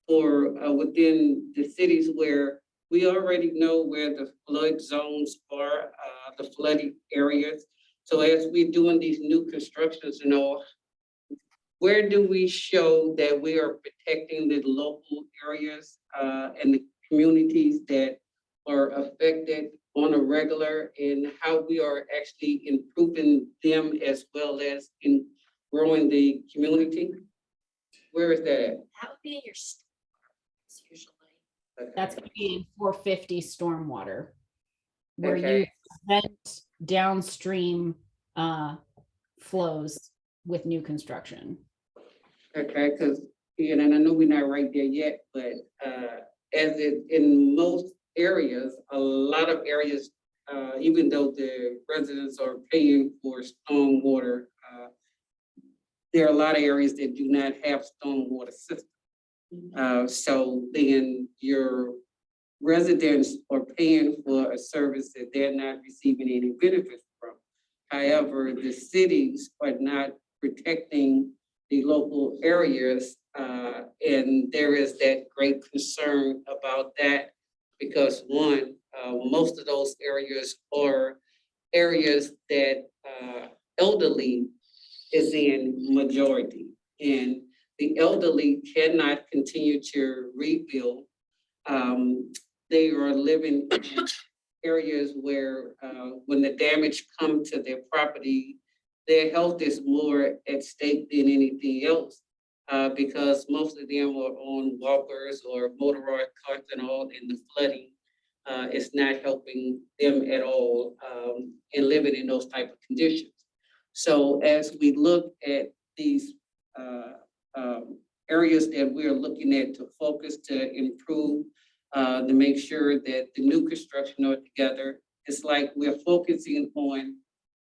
for within the cities where we already know where the flood zones are, the flooded areas? So as we're doing these new constructions and all, where do we show that we are protecting the local areas and the communities that are affected on a regular and how we are actually improving them as well as in growing the community? Where is that at? That would be in your storms usually. That's gonna be in 450 stormwater. Where you Okay. prevent downstream flows with new construction. Okay, because, and I know we're not right there yet, but as in most areas, a lot of areas, even though the residents are paying for stormwater, there are a lot of areas that do not have stormwater system. So then your residents are paying for a service that they're not receiving any benefits from. However, the cities are not protecting the local areas, and there is that great concern about that because one, most of those areas are areas that elderly is in majority, and the elderly cannot continue to rebuild. They are living in areas where, when the damage comes to their property, their health is more at stake than anything else. Because most of them are on walkers or motorized carts and all, and the flooding is not helping them at all, in living in those type of conditions. So as we look at these areas that we're looking at to focus to improve, to make sure that the new construction are together, it's like we're focusing on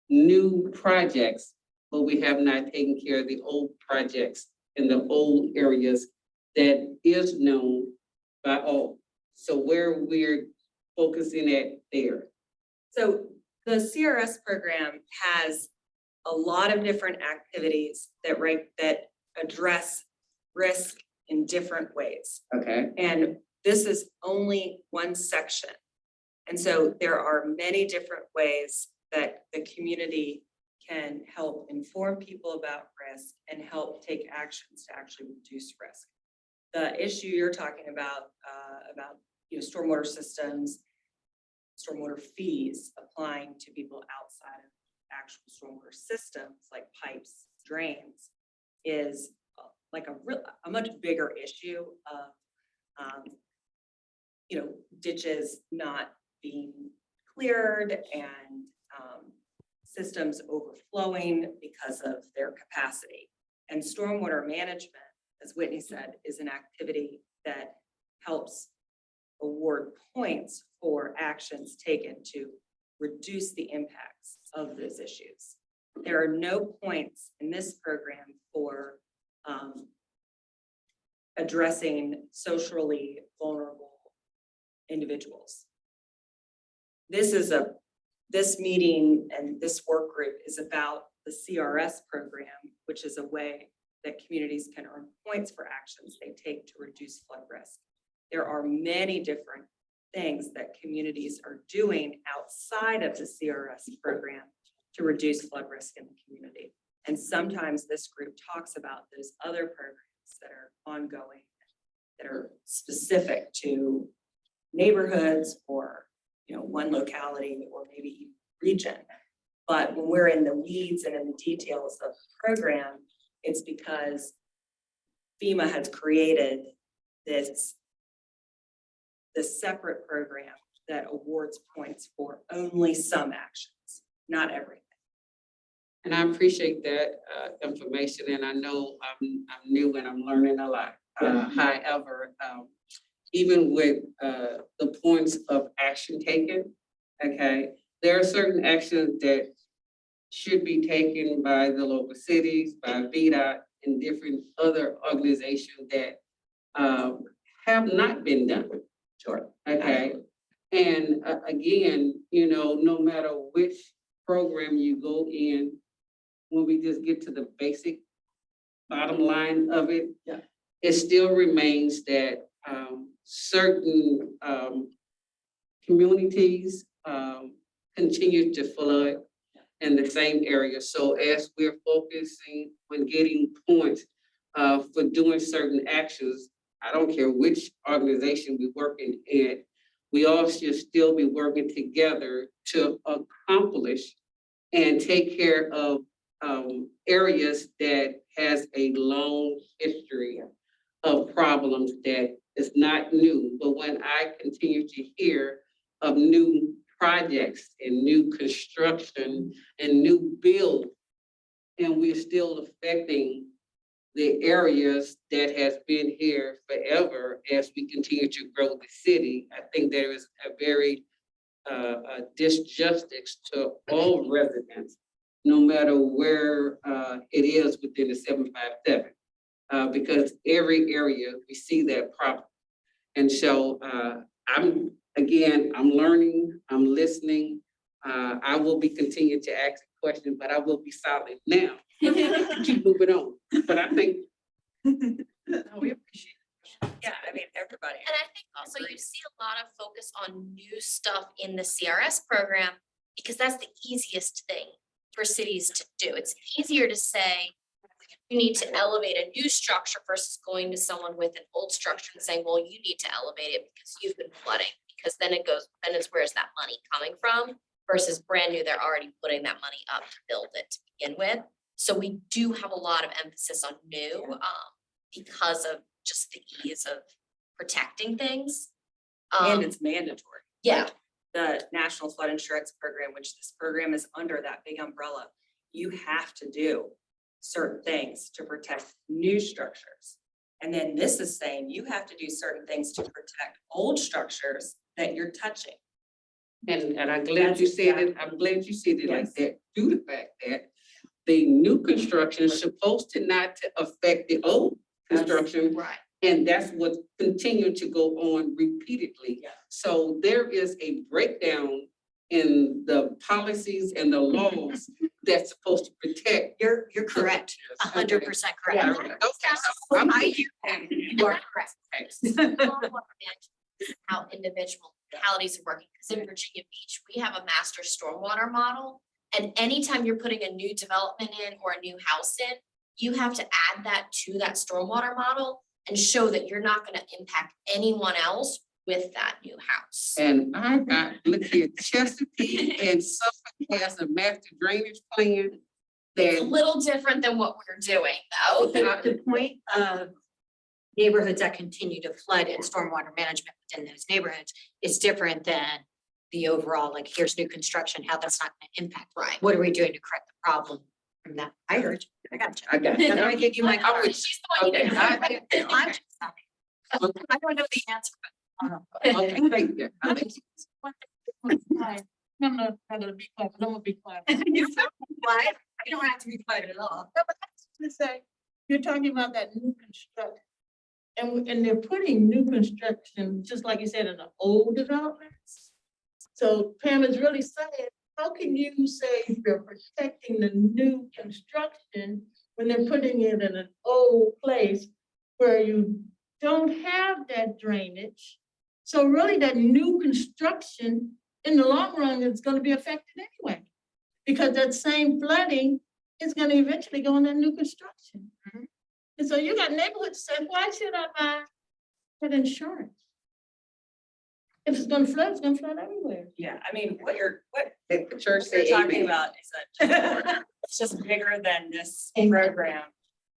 new projects, but we have not taken care of the old projects in the old areas that is known by all. So where we're focusing at there. So the CRS program has a lot of different activities that address risk in different ways. Okay. And this is only one section. And so there are many different ways that the community can help inform people about risk and help take actions to actually reduce risk. The issue you're talking about stormwater systems, stormwater fees applying to people outside of actual stormwater systems like pipes, drains, is like a much bigger issue of ditches not being cleared and systems overflowing because of their capacity. And stormwater management, as Whitney said, is an activity that helps award points for actions taken to reduce the impacts of those issues. There are no points in this program for addressing socially vulnerable individuals. This meeting and this work group is about the CRS program, which is a way that communities can earn points for actions they take to reduce flood risk. There are many different things that communities are doing outside of the CRS program to reduce flood risk in the community. And sometimes this group talks about those other programs that are ongoing, that are specific to neighborhoods or one locality or maybe even region. But when we're in the weeds and in the details of the program, it's because FEMA has created this separate program that awards points for only some actions, not everything. And I appreciate that information, and I know I'm new and I'm learning a lot. However, even with the points of action taken, okay, there are certain actions that should be taken by the local cities, by VDOT, and different other organizations that have not been done. Sure. Okay, and again, no matter which program you go in, when we just get to the basic bottom line of it, yeah, it still remains that certain communities continue to flood in the same area. So as we're focusing on getting points for doing certain actions, I don't care which organization we're working in, we all should still be working together to accomplish and take care of areas that has a long history of problems that is not new. But when I continue to hear of new projects and new construction and new build, and we're still affecting the areas that has been here forever as we continue to grow the city, I think there is a very disjustice to all residents, no matter where it is within the 757. Because every area we see that problem. And so I'm learning, I'm listening. I will be continuing to ask questions, but I will be silent now. Keep moving on. But I think We appreciate it. Yeah, I mean, everybody. And I think also you see a lot of focus on new stuff in the CRS program because that's the easiest thing for cities to do. It's easier to say, you need to elevate a new structure versus going to someone with an old structure and saying, well, you need to elevate it because you've been flooding. Because then it's where's that money coming from versus brand new, they're already putting that money up to build it to begin with. So we do have a lot of emphasis on new because of just the ease of protecting things. And it's mandatory. Yeah, The National Flood Insurance Program, which this program is under that big umbrella, you have to do certain things to protect new structures. And then this is saying you have to do certain things to protect old structures that you're touching. and I'm glad you said it, I'm glad you said it like that, due to the fact that the new construction is supposed to not to affect the old construction. right. And that's what continued to go on repeatedly. Yeah. So there is a breakdown in the policies and the laws that's supposed to protect. You're correct, 100% correct. Yeah. Okay, so I'm- I hear that. You are correct. How individual localities are working, because in Virginia Beach, we have a master stormwater model. And anytime you're putting a new development in or a new house in, you have to add that to that stormwater model and show that you're not gonna impact anyone else with that new house. And I got, look here, Chesapeake and Suffolk has a master drainage plan It's a that. little different than what we're doing, though. The point of neighborhoods that continue to flood and stormwater management within those neighborhoods is different than the overall, like, here's new construction, how that's not gonna impact. Right. What are we doing to correct the problem from that? I heard you. I got you. I got it. Let me give you my card. She's the one you Okay, didn't. I'm just sorry. I don't know the answer, but. Okay, thank you. I think- I'm not gonna be quiet, but I'm gonna be quiet. You don't have to be quiet at all. No, but that's to say, you're talking about that new construction. And they're putting new construction, just like you said, in the old developments. So Pam is really saying, how can you say you're protecting the new construction when they're putting it in an old place where you don't have that drainage? So really that new construction, in the long run, is gonna be affected anyway. Because that same flooding is gonna eventually go in that new construction. And so you got neighborhoods say, why should I buy that insurance? If it's gonna flood everywhere. Yeah, I mean, what Let the church you're say talking amen. about is that it's just bigger than this program.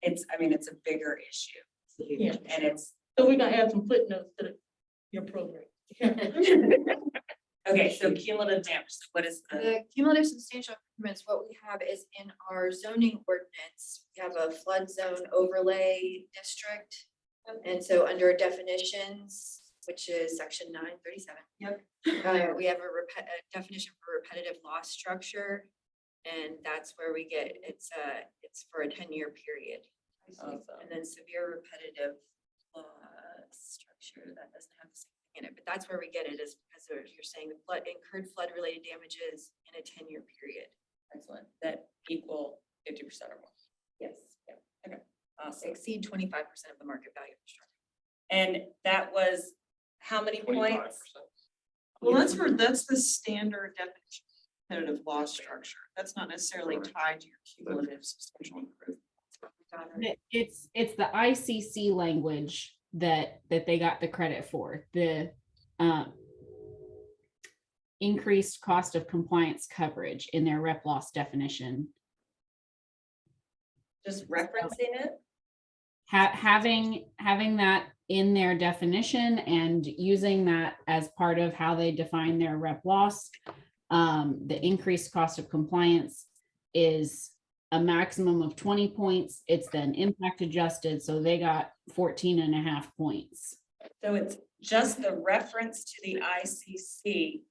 It's a bigger issue. Yeah. And it's, So we're gonna add some footnotes to your program. okay, so cumulative damage, what is the, The cumulative substantial improvements, what we have is in our zoning ordinance, we have a flood zone overlay district. And so under definitions, which is section 937. Yep. We have a definition for repetitive loss structure. And that's where we get, it's for a 10-year period. Awesome. And then severe repetitive structure, that doesn't have the same thing in it, but that's where we get it is because you're saying the incurred flood related damages in a 10-year period. excellent, that equal 50% or more? Yes. Yeah, okay, awesome. Exceed 25% of the market value of the structure. And that was how many 25%. points? Well, that's the standard definition of competitive loss structure. That's not necessarily tied to your cumulative substantial improvement. It's the ICC language that they got the credit for. increased cost of compliance coverage in their rep loss definition. Just referencing it? Having that in their definition and using that as part of how they define their rep loss. The increased cost of compliance is a maximum of 20 points. It's then impact adjusted, so they got 14.5 points. So it's just the reference to the ICC.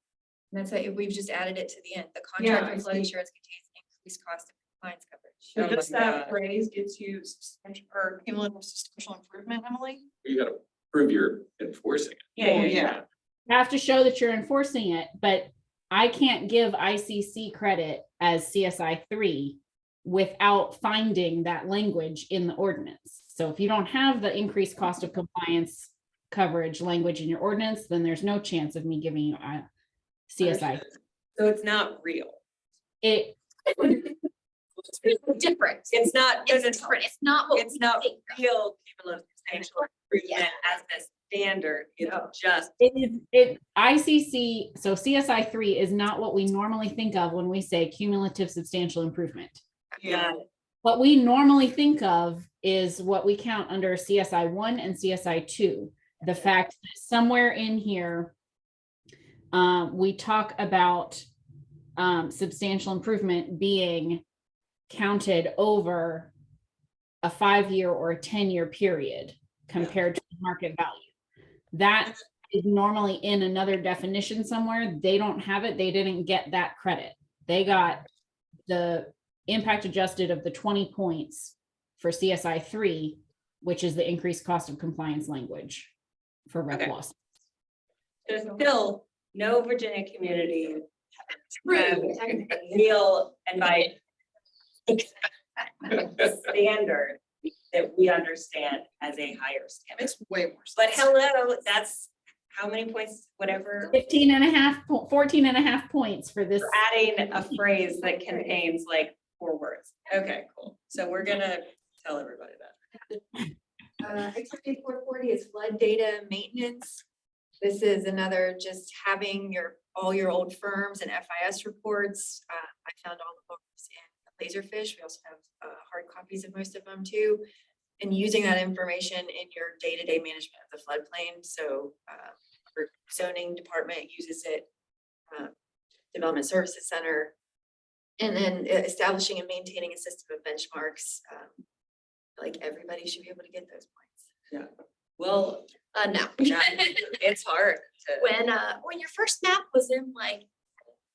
And that's why we've just added it to the end. The Yeah, contract I for flood see. insurance contains increased cost of compliance coverage. So Oh my just that God. phrase gets you substantial or cumulative substantial improvement, Emily? You gotta prove you're enforcing it. Yeah. You have to show that you're enforcing it, but I can't give ICC credit as CSI 3 without finding that language in the ordinance. So if you don't have the increased cost of compliance coverage language in your ordinance, then there's no chance of me giving you a CSI. So it's not real. It It's different. It's not, no, no, It's no. different. It's not what It's we not think. real cumulative substantial improvement as the standard. It's just, ICC, so CSI 3 is not what we normally think of when we say cumulative substantial improvement. yeah, What we normally think of is what we count under CSI 1 and CSI 2. The fact that somewhere in here, we talk about substantial improvement being counted over a 5-year or a 10-year period compared to market value. That is normally in another definition somewhere. They don't have it. They didn't get that credit. They got the impact adjusted of the 20 points for CSI 3, which is the increased cost of compliance language for rep Okay. loss. there's still no Virginia community True. real and by standard that we understand as a higher standard. Makes way more sense. But hello, that's how many points, whatever, 14.5 points for this. we're adding a phrase that contains like 4 words. Okay, cool. So we're gonna tell everybody that. Activity 440 is flood data maintenance. This is another just having all your old firms and FIS reports. I found all the books in Laserfish. We also have hard copies of most of them too. And using that information in your day-to-day management of the floodplain. So our zoning department uses it, Development Services Center. And then establishing and maintaining a system of benchmarks. Like everybody should be able to get those points. Well, No. it's hard to. When your first map was in like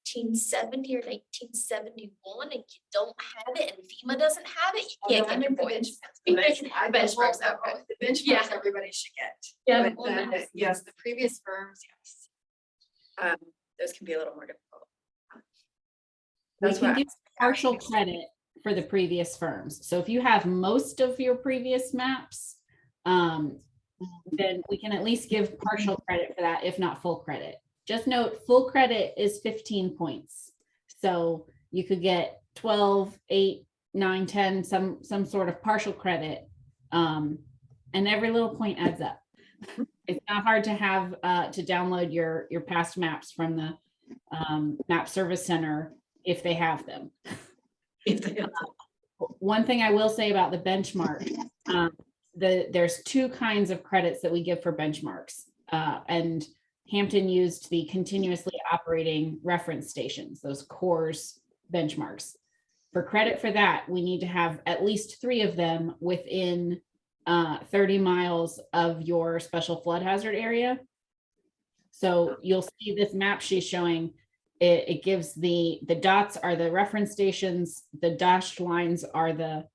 1970 or 1971 and you don't have it and FEMA doesn't have it, you can't get your points. Benchmarks, okay. The benchmarks Yeah. everybody should get. Yeah, But well, then, that's- yes, the previous firms, yes. Those can be a little more difficult. We That's can what give partial credit for the previous firms. So if you have most of your previous maps, then we can at least give partial credit for that, if not full credit. Just note, full credit is 15 points. So you could get 12, 8, 9, 10, some sort of partial credit. And every little point adds up. It's not hard to have to download your past maps from the Map Service Center if they have them. One thing I will say about the benchmark, there's 2 kinds of credits that we give for benchmarks. And Hampton used the continuously operating reference stations, those CORS benchmarks. For credit for that, we need to have at least 3 of them within 30 miles of your special flood hazard area. So you'll see this map she's showing. It gives the dots are the reference stations, the dashed lines are the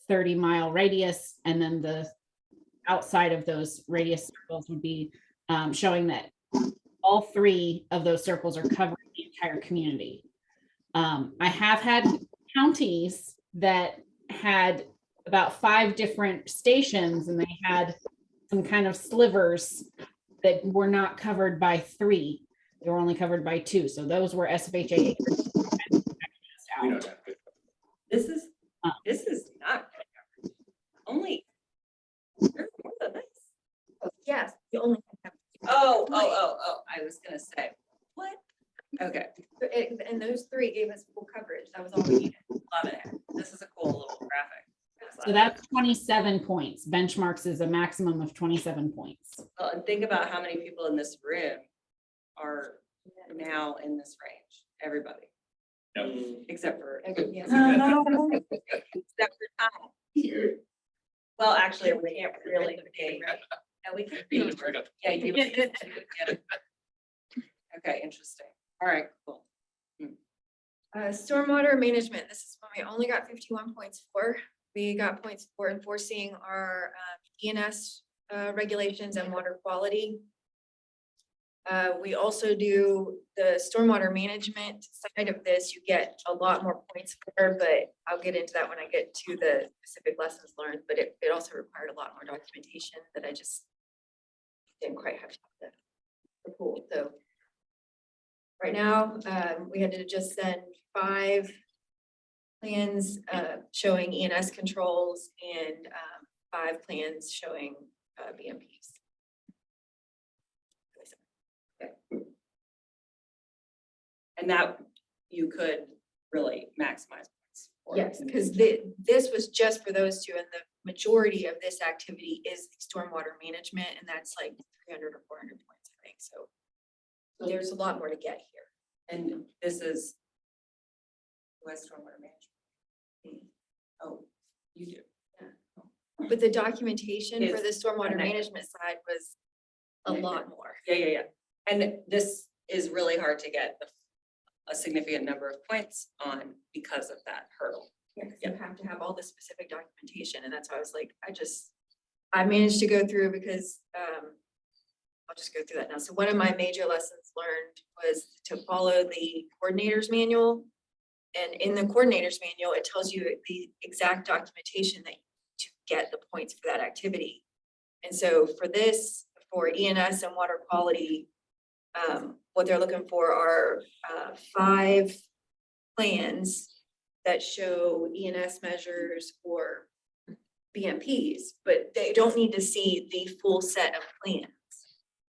30-mile radius, and then the outside of those radius circles would be showing that all 3 of those circles are covering the entire community. I have had counties that had about 5 different stations and they had some kind of slivers that were not covered by 3. They were only covered by 2. So those were SFHA. We don't have to. This is not only. There's more than this. Yes, you only have. Oh, I was gonna say, what? Okay. those three gave us full coverage. That was all we needed. Love it. This is a cool little graphic. So that's 27 points. Benchmarks is a maximum of 27 points. Well, and think about how many people in this room are now in this range. Everybody, except for Yes. except for Tom. Well, actually, we can't really pay. And we can. Yeah, you. Okay, interesting. All right, cool. Stormwater management, this is one we only got 51 points for. We got points for enforcing our ENS regulations and water quality. We also do the stormwater management side of this. You get a lot more points for, but I'll get into that when I get to the specific lessons learned. But it also required a lot more documentation that I just didn't quite have the pool. So right now, we had to just send 5 plans showing ENS controls and 5 plans showing BMPs. And that you could really maximize points for. Yes, because this was just for those 2, and the majority of this activity is stormwater management, and that's like 300 or 400 points, I think. So there's a lot more to get here. And this is West Stormwater Management. Oh, you do. But the documentation for Is the stormwater connected. management side was a lot more. Yeah. And this is really hard to get a significant number of points on because of that hurdle. Yeah, 'cause you have to have all the specific documentation, and that's why I was like, I managed to go through because, I'll just go through that now. So one of my major lessons learned was to follow the coordinator's manual. And in the coordinator's manual, it tells you the exact documentation that to get the points for that activity. And so for this, for ENS and water quality, what they're looking for are 5 plans that show ENS measures or BMPs, but they don't need to see the full set of plans.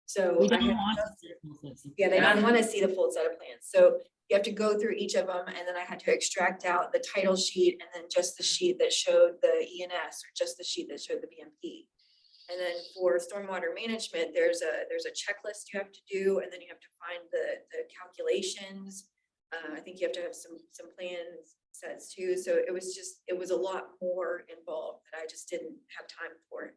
So We I don't had want just- to see yeah, they don't want to see the full set of plans. So you have to go through each of them, and then I had to extract out the title sheet and then just the sheet that showed the ENS or just the sheet that showed the BMP. And then for stormwater management, there's a checklist you have to do, and then you have to find the calculations. I think you have to have some plans sets too. So it was a lot more involved that I just didn't have time for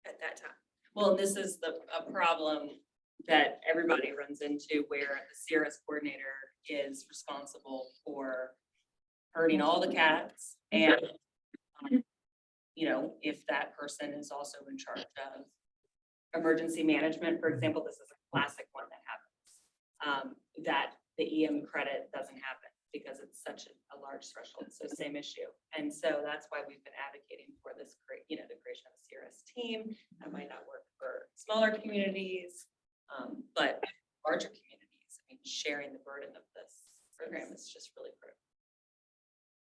at that time. Well, this is a problem that everybody runs into where the CRS coordinator is responsible for herding all the cats. And, if that person is also in charge of emergency management, for example, this is a classic one that happens. That the EM credit doesn't happen because it's such a large threshold. So same issue. And so that's why we've been advocating for this the creation of a CRS team. That might not work for smaller communities, but larger communities. I mean, sharing the burden of this program is just really critical.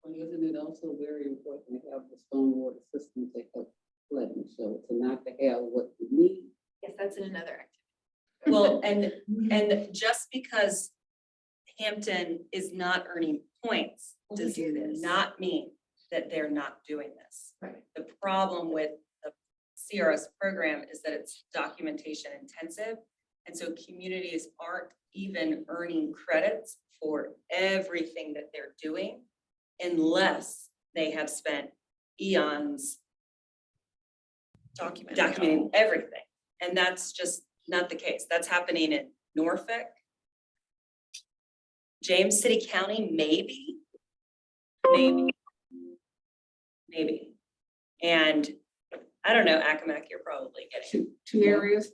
Well, isn't it also very important to have the stormwater system to help flooding, so to not to have what you need? Yes, that's in another activity. Well, and just because Hampton is not earning points does do this. not mean that they're not doing this. Right. The problem with the CRS program is that it's documentation intensive. And so communities aren't even earning credits for everything that they're doing unless they have spent eons documenting everything. And that's just not the case. That's happening in Norfolk, James City County, maybe. And I don't know, Accomack, you're probably getting Two areas?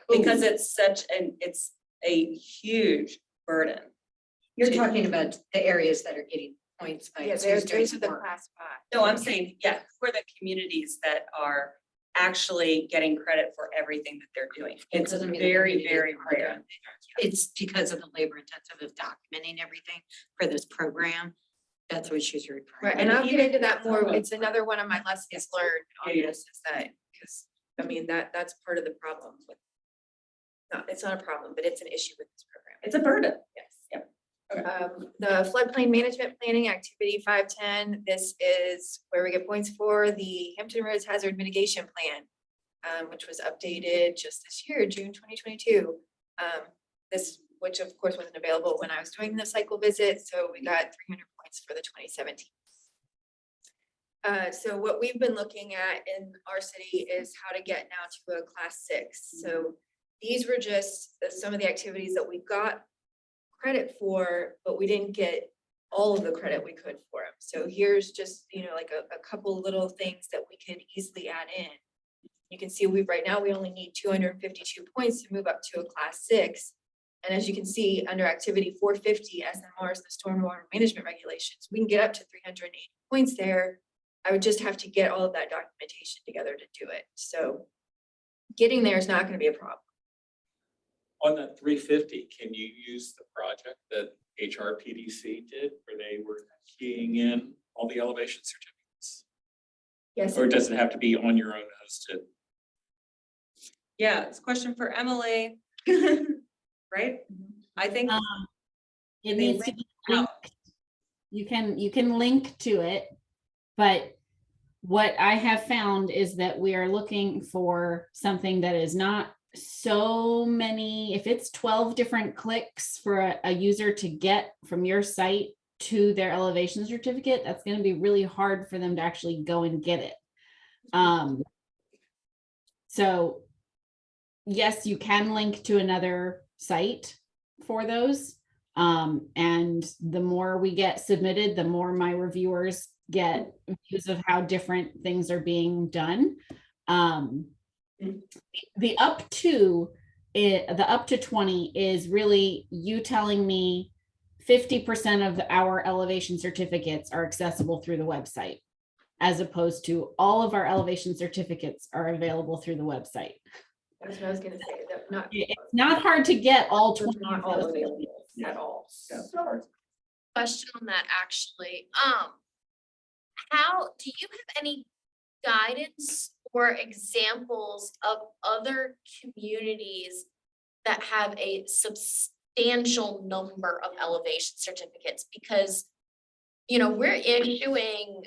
because it's a huge burden. You're talking about the areas that are getting points by Yeah, Tuesday. those are the class 5. No, I'm saying, yeah, for the communities that are actually getting credit for everything that they're doing. It's Doesn't mean the very, community very is rare. It's because of the labor intensive of documenting everything for this program. That's what she's referring. Right, to. and I'll get into that more. It's another one of my lessons learned on Yeah. this is that, because, I mean, that's part of the problem with. No, it's not a problem, but it's an issue with this program. It's a burden. Yes. Yep. The floodplain management planning activity 510. This is where we get points for the Hampton Roads Hazard Mitigation Plan, which was updated just this year, June 2022. Which of course wasn't available when I was doing the cycle visit, so we got 300 points for the 2017. So what we've been looking at in our city is how to get now to a class 6. So these were just some of the activities that we got credit for, but we didn't get all of the credit we could for them. So here's just, like a couple little things that we could easily add in. You can see right now we only need 252 points to move up to a class 6. And as you can see, under activity 450 SMRs, the stormwater management regulations, we can get up to 380 points there. I would just have to get all of that documentation together to do it. So getting there is not going to be a problem. On that 350, can you use the project that HRPDC did where they were keying in all the elevation certificates? Yes. Or does it have to be on your own hosted? Yeah, it's a question for Emily. Right? I think It they needs to link be out. linked. You can link to it, but what I have found is that we are looking for something that is not so many. If it's 12 different clicks for a user to get from your site to their elevation certificate, that's going to be really hard for them to actually go and get it. So yes, you can link to another site for those. And the more we get submitted, the more my reviewers get views of how different things are being done. The up to 20 is really you telling me 50% of our elevation certificates are accessible through the website, as opposed to all of our elevation certificates are available through the website. That's what I was gonna say, that not. It's not hard to get all 20 Not of all those. available at all. Question on that, actually. How, do you have any guidance or examples of other communities that have a substantial number of elevation certificates? Because, we're issuing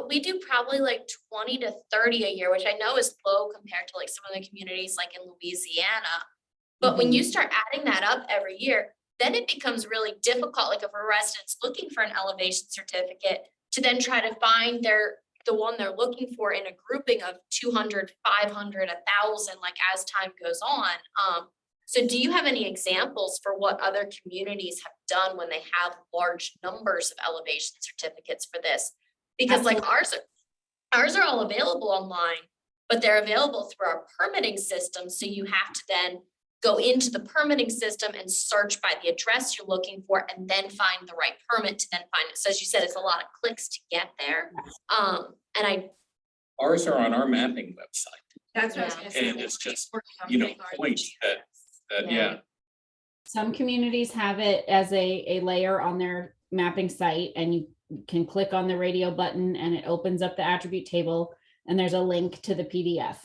we do probably like 20 to 30 a year, which I know is low compared to like some of the communities like in Louisiana. But when you start adding that up every year, then it becomes really difficult, like if a resident's looking for an elevation certificate, to then try to find the one they're looking for in a grouping of 200, 500, 1,000, like as time goes on. So do you have any examples for what other communities have done when they have large numbers of elevation certificates for this? Because like ours are all available online, but they're available through our permitting system. So you have to then go into the permitting system and search by the address you're looking for and then find the right permit to then find it. So as you said, it's a lot of clicks to get there. Ours are on our mapping website. That's what I was gonna say. And it's just, points that, yeah. Some communities have it as a layer on their mapping site, and you can click on the radio button and it opens up the attribute table and there's a link to the PDF.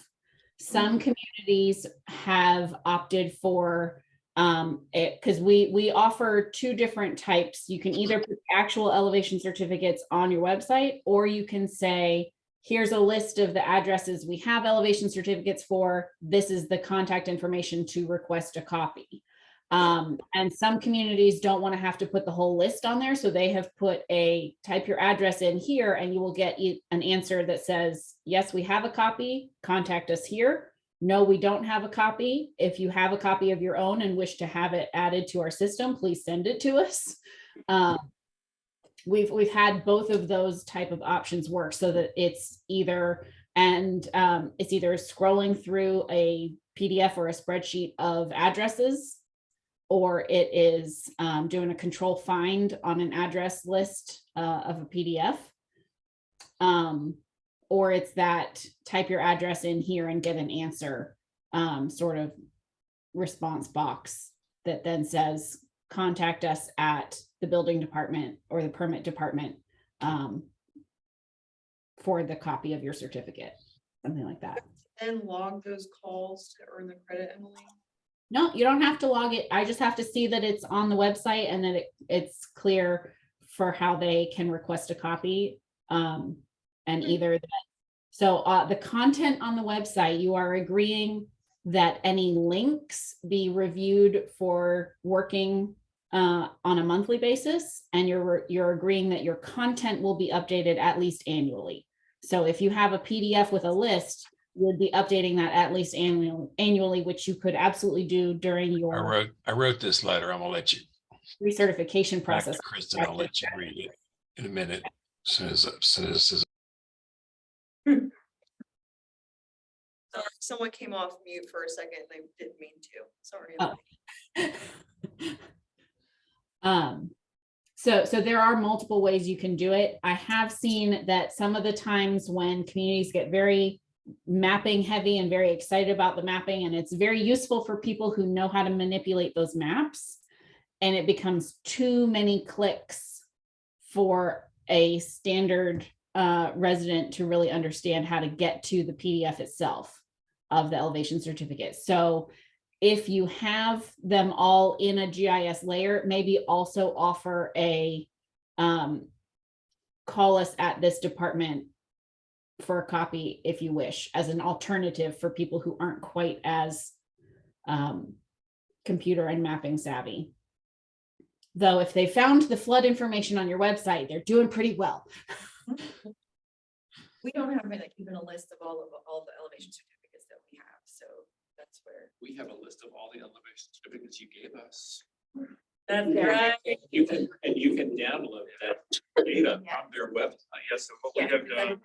Some communities have opted for because we offer two different types. You can either put actual elevation certificates on your website, or you can say, here's a list of the addresses we have elevation certificates for. This is the contact information to request a copy. And some communities don't want to have to put the whole list on there. So they have put type your address in here and you will get an answer that says, yes, we have a copy, contact us here. No, we don't have a copy. If you have a copy of your own and wish to have it added to our system, please send it to us. We've had both of those type of options work so that it's either scrolling through a PDF or a spreadsheet of addresses, or it is doing a control find on an address list of a PDF. Or it's that type your address in here and get an answer sort of response box that then says, contact us at the building department or the permit department for the copy of your certificate, something like that. And log those calls to earn the credit, Emily? No, you don't have to log it. I just have to see that it's on the website and that it's clear for how they can request a copy. And either that. So the content on the website, you are agreeing that any links be reviewed for working on a monthly basis, and you're agreeing that your content will be updated at least annually. So if you have a PDF with a list, you'll be updating that at least annually, which you could absolutely do during your I wrote this letter. I'm gonna let you recertification back process. to Kristen. I'll let you read it in a minute. As soon as this is Sorry, someone came off mute for a second. They didn't mean to. Sorry. So there are multiple ways you can do it. I have seen that some of the times when communities get very mapping heavy and very excited about the mapping, and it's very useful for people who know how to manipulate those maps, and it becomes too many clicks for a standard resident to really understand how to get to the PDF itself of the elevation certificate. So if you have them all in a GIS layer, maybe also offer a call us at this department for a copy if you wish, as an alternative for people who aren't quite as computer and mapping savvy. Though if they found the flood information on your website, they're doing pretty well. We don't have like even a list of all the elevation certificates that we have, so that's where. We have a list of all the elevation certificates you gave us. That's right. You can download that data on their website. Yes, so what we have done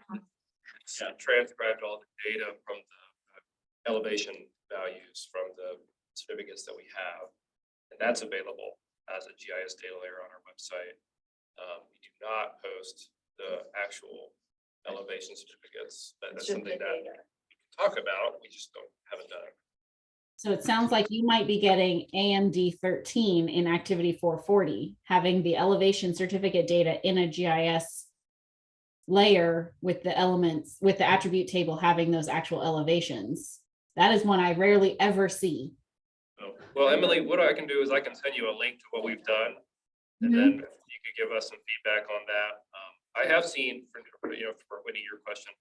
is transcribed all the data from the elevation values from the certificates that we have. And that's available as a GIS data layer on our website. We do not post the actual elevation certificates. That's something that we can talk about. We just haven't done it. So it sounds like you might be getting AMD 13 in activity 440, having the elevation certificate data in a GIS layer with the elements, with the attribute table having those actual elevations. That is one I rarely ever see. Oh, well, Emily, what I can do is I can send you a link to what we've done. And then you could give us some feedback on that. I have seen, for Whitney, your question,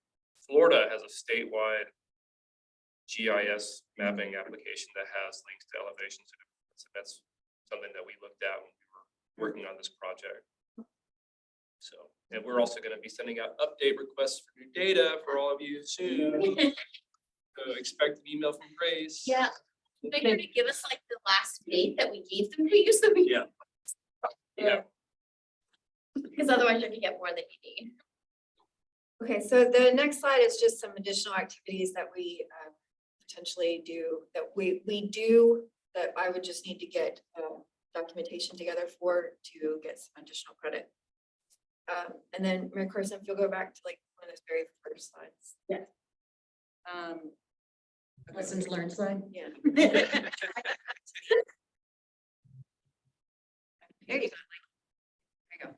Florida has a statewide GIS mapping application that has links to elevation certificates. That's something that we looked at when we were working on this project. So, and we're also going to be sending out update requests for new data for all of you soon. So expect an email from Grace. Yeah. Make sure to give us like the last date that we gave them to you so we. Yeah. Yeah. Because otherwise you're gonna get more than you need. Okay, so the next slide is just some additional activities that we potentially do, that we do, that I would just need to get documentation together for to get some additional credit. And then Mary Carson, if you'll go back to like one of those very first slides. Yeah. Lessons learned slide. Yeah. There you go. There you go.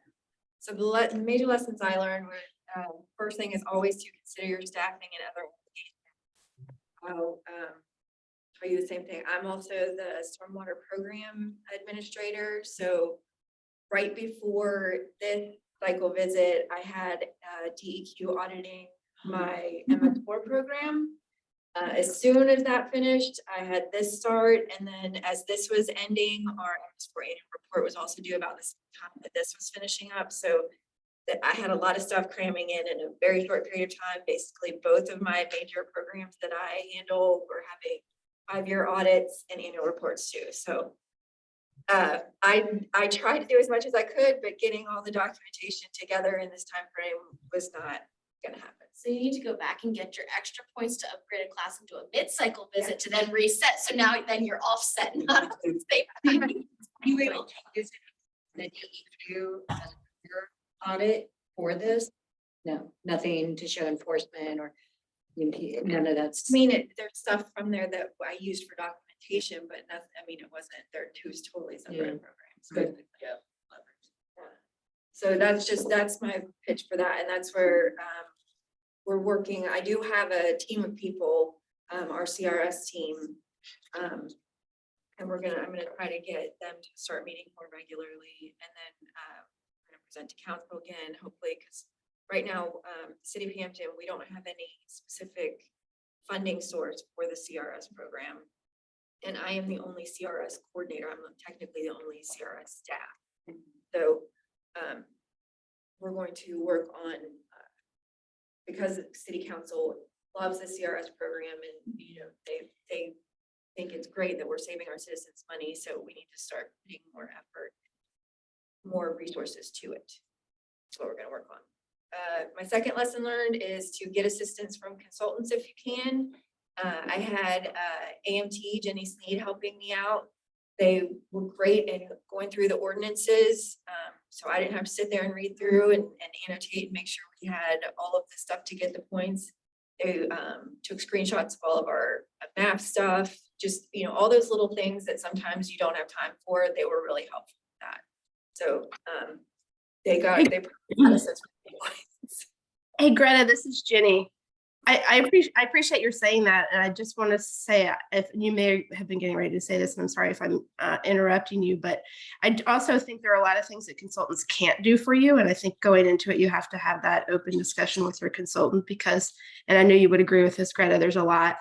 So the major lessons I learned were, first thing is always to consider your staffing and other obligations. I'll tell you the same thing. I'm also the stormwater program administrator. So right before this cycle visit, I had DEQ auditing my MS4 program. As soon as that finished, I had this start, and then as this was ending, our MS4 annual report was also due about the same time that this was finishing up. So that I had a lot of stuff cramming in a very short period of time. Basically, both of my major programs that I handle were having 5-year audits and annual reports too. So I tried to do as much as I could, but getting all the documentation together in this time frame was not gonna happen. So you need to go back and get your extra points to upgrade a class into a mid-cycle visit to then reset. So now then you're offset. Not You will changes that you do your audit for this? No, nothing to show enforcement or none of that's. I mean, there's stuff from there that I used for documentation, but nothing, I mean, it wasn't, they're two totally separate programs. Good. Yeah. So that's my pitch for that. And that's where we're working. I do have a team of people, our CRS team, And I'm gonna try to get them to start meeting more regularly, and then, we're gonna present to council again, hopefully, because right now, City of Hampton, we don't have any specific funding source for the CRS program. And I am the only CRS coordinator. I'm technically the only CRS staff. So, we're going to work on, because the city council loves the CRS program and, they think it's great that we're saving our citizens money, so we need to start putting more effort, more resources to it. That's what we're gonna work on. My second lesson learned is to get assistance from consultants if you can. I had AMT, Jenny Sneed, helping me out. They were great in going through the ordinances. So I didn't have to sit there and read through and annotate and make sure we had all of the stuff to get the points. They took screenshots of all of our map stuff, just, all those little things that sometimes you don't have time for. They were really helpful with that. So they Hey Greta, this is Jenny. I appreciate your saying that, and I just want to say, if you may have been getting ready to say this, and I'm sorry if I'm interrupting you, but I also think there are a lot of things that consultants can't do for you, and I think going into it, you have to have that open discussion with your consultant because, and I know you would agree with this, Greta, there's a lot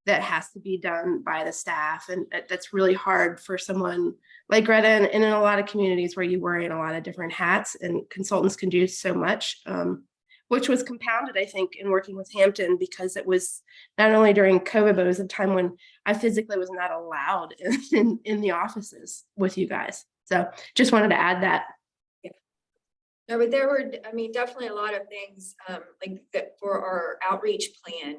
that has to be done by the staff, and that's really hard for someone like Greta, and in a lot of communities where you wear in a lot of different hats, and consultants can do so much. Which was compounded, I think, in working with Hampton because it was not only during COVID, but it was a time when I physically was not allowed in the offices with you guys. So just wanted to add that. No, but there were, definitely a lot of things like that for our outreach plan.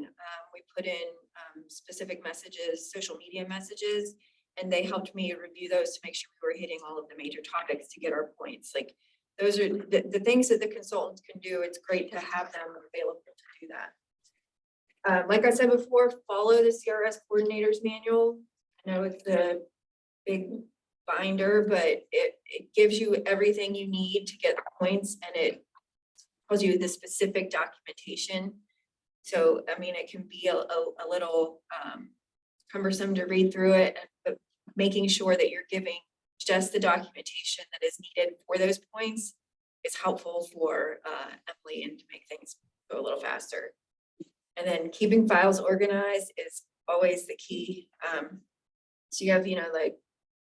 We put in specific messages, social media messages, and they helped me review those to make sure we were hitting all of the major topics to get our points. Like, those are the things that the consultants can do. It's great to have them available to do that. Like I said before, follow the CRS coordinators manual. I know it's a big binder, but it gives you everything you need to get the points, and it tells you the specific documentation. So, it can be a little cumbersome to read through it, but making sure that you're giving just the documentation that is needed for those points is helpful for Emily and to make things go a little faster. And then keeping files organized is always the key. So you have,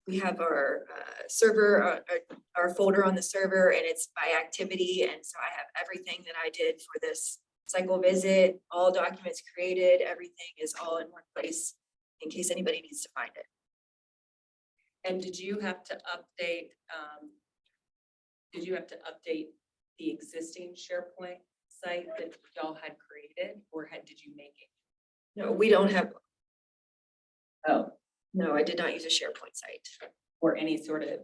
we have our server, our folder on the server, and it's by activity. And so I have everything that I did for this cycle visit, all documents created, everything is all in one place in case anybody needs to find it. And did you have to update the existing SharePoint site that y'all had created, or did you make it? No, we don't have. Oh, no, I did not use a SharePoint site or any sort of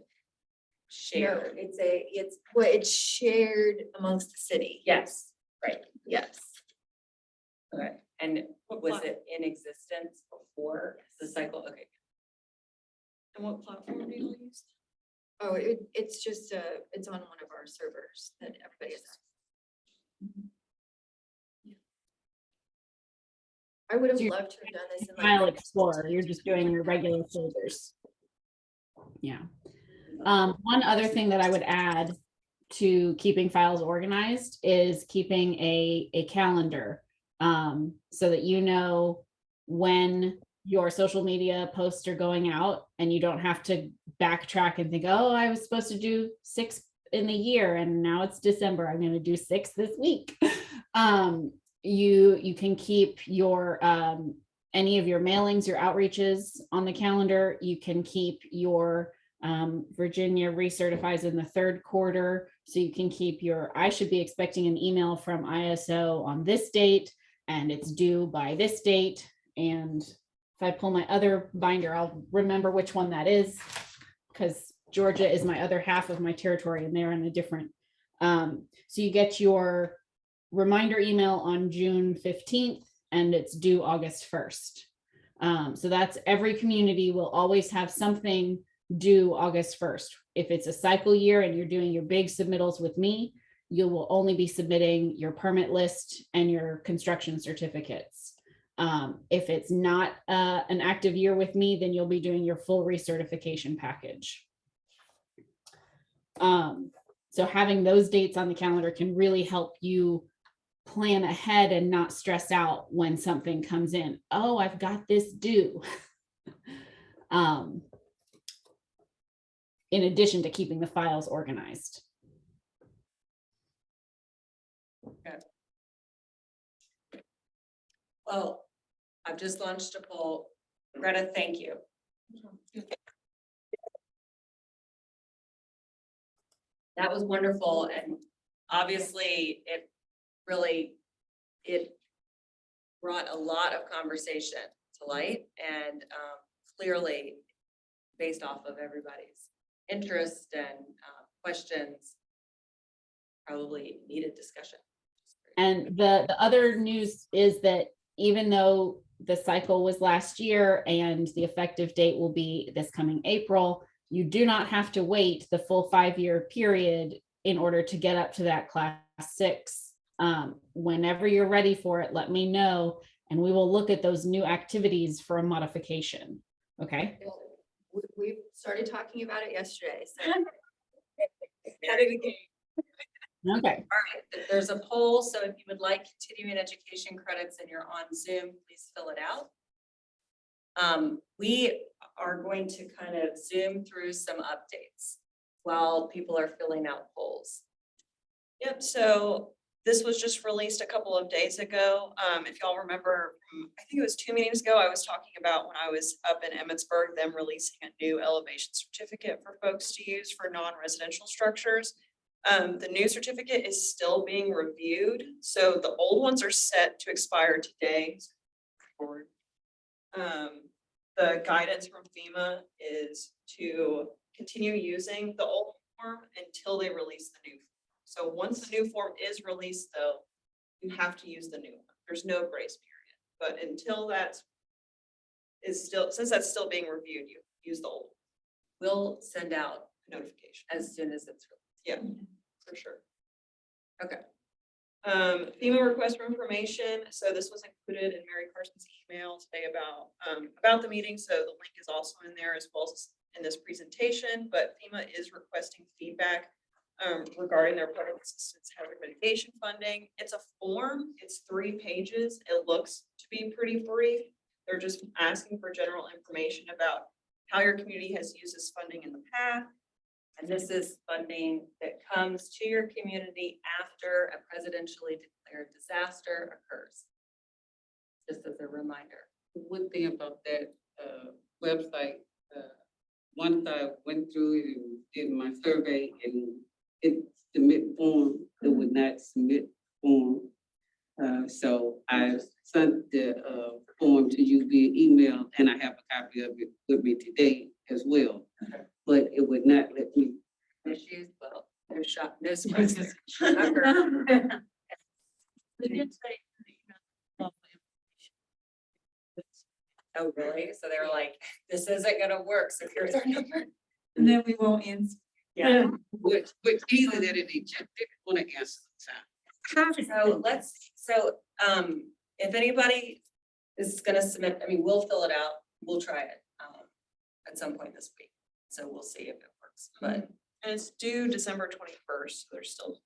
share. No, it's shared amongst the city. Yes, right. Yes. Okay. And was it in existence before the cycle? Okay. And what platform do you use? Oh, it's just it's on one of our servers that everybody is on. I would have loved to have done this in File Explorer, you're just doing your regular folders. Yeah. One other thing that I would add to keeping files organized is keeping a calendar so that you know when your social media posts are going out and you don't have to backtrack and think, oh, I was supposed to do 6 in the year and now it's December. I'm going to do 6 this week. You can keep your any of your mailings, your outreaches on the calendar. You can keep your Virginia recertifies in the 3rd quarter. So you can keep I should be expecting an email from ISO on this date and it's due by this date. And if I pull my other binder, I'll remember which one that is because Georgia is my other half of my territory and they're in a different. So you get your reminder email on June 15th and it's due August 1st. So that's every community will always have something due August 1st. If it's a cycle year and you're doing your big submittals with me, you will only be submitting your permit list and your construction certificates. If it's not an active year with me, then you'll be doing your full recertification package. So having those dates on the calendar can really help you plan ahead and not stress out when something comes in. Oh, I've got this due. In addition to keeping the files organized. Well, I've just launched a poll. Greta, thank you. That was wonderful, and obviously it brought a lot of conversation to light, and clearly based off of everybody's interest and questions, probably needed discussion. And the other news is that even though the cycle was last year and the effective date will be this coming April, you do not have to wait the full 5-year period in order to get up to that class 6. Whenever you're ready for it, let me know, and we will look at those new activities for a modification. Okay. We started talking about it yesterday, so. Okay. All right, there's a poll, so if you would like continuing education credits and you're on Zoom, please fill it out. We are going to kind of zoom through some updates while people are filling out polls. Yep, so this was just released a couple of days ago. If y'all remember, I think it was 2 meetings ago, I was talking about when I was up in Emmitsburg, them releasing a new elevation certificate for folks to use for non-residential structures. The new certificate is still being reviewed, so the old ones are set to expire today. The guidance from FEMA is to continue using the old form until they release the new. So once the new form is released, though, you have to use the new one. There's no grace period, but until that is still, since that's still being reviewed, you use the old. We'll send out Notification. as soon as it's Yeah, for sure. okay. FEMA request for information. So this was included in Mary Carson's email today about the meeting. So the link is also in there as well as in this presentation, but FEMA is requesting feedback regarding their public assistance hazard mitigation funding. It's a form, it's 3 pages. It looks to be pretty brief. They're just asking for general information about how your community has used this funding in the past. And this is funding that comes to your community after a presidentially declared disaster occurs. Just as a reminder. One thing about that website, once I went through it and did my survey and it submit form, it would not submit form. So I sent the form to you via email, and I have a copy of it with me today as well. But it would not let me. Issues, well, there's shot, no They surprises. did say. Oh, really? So they were like, this isn't gonna work, so here's our number. And then we won't answer. Yeah. Which either that they just didn't want to answer the time. So if anybody is gonna submit, I mean, we'll fill it out, we'll try it at some point this week. So we'll see if it works, but. And it's due December 21st, so there's still time.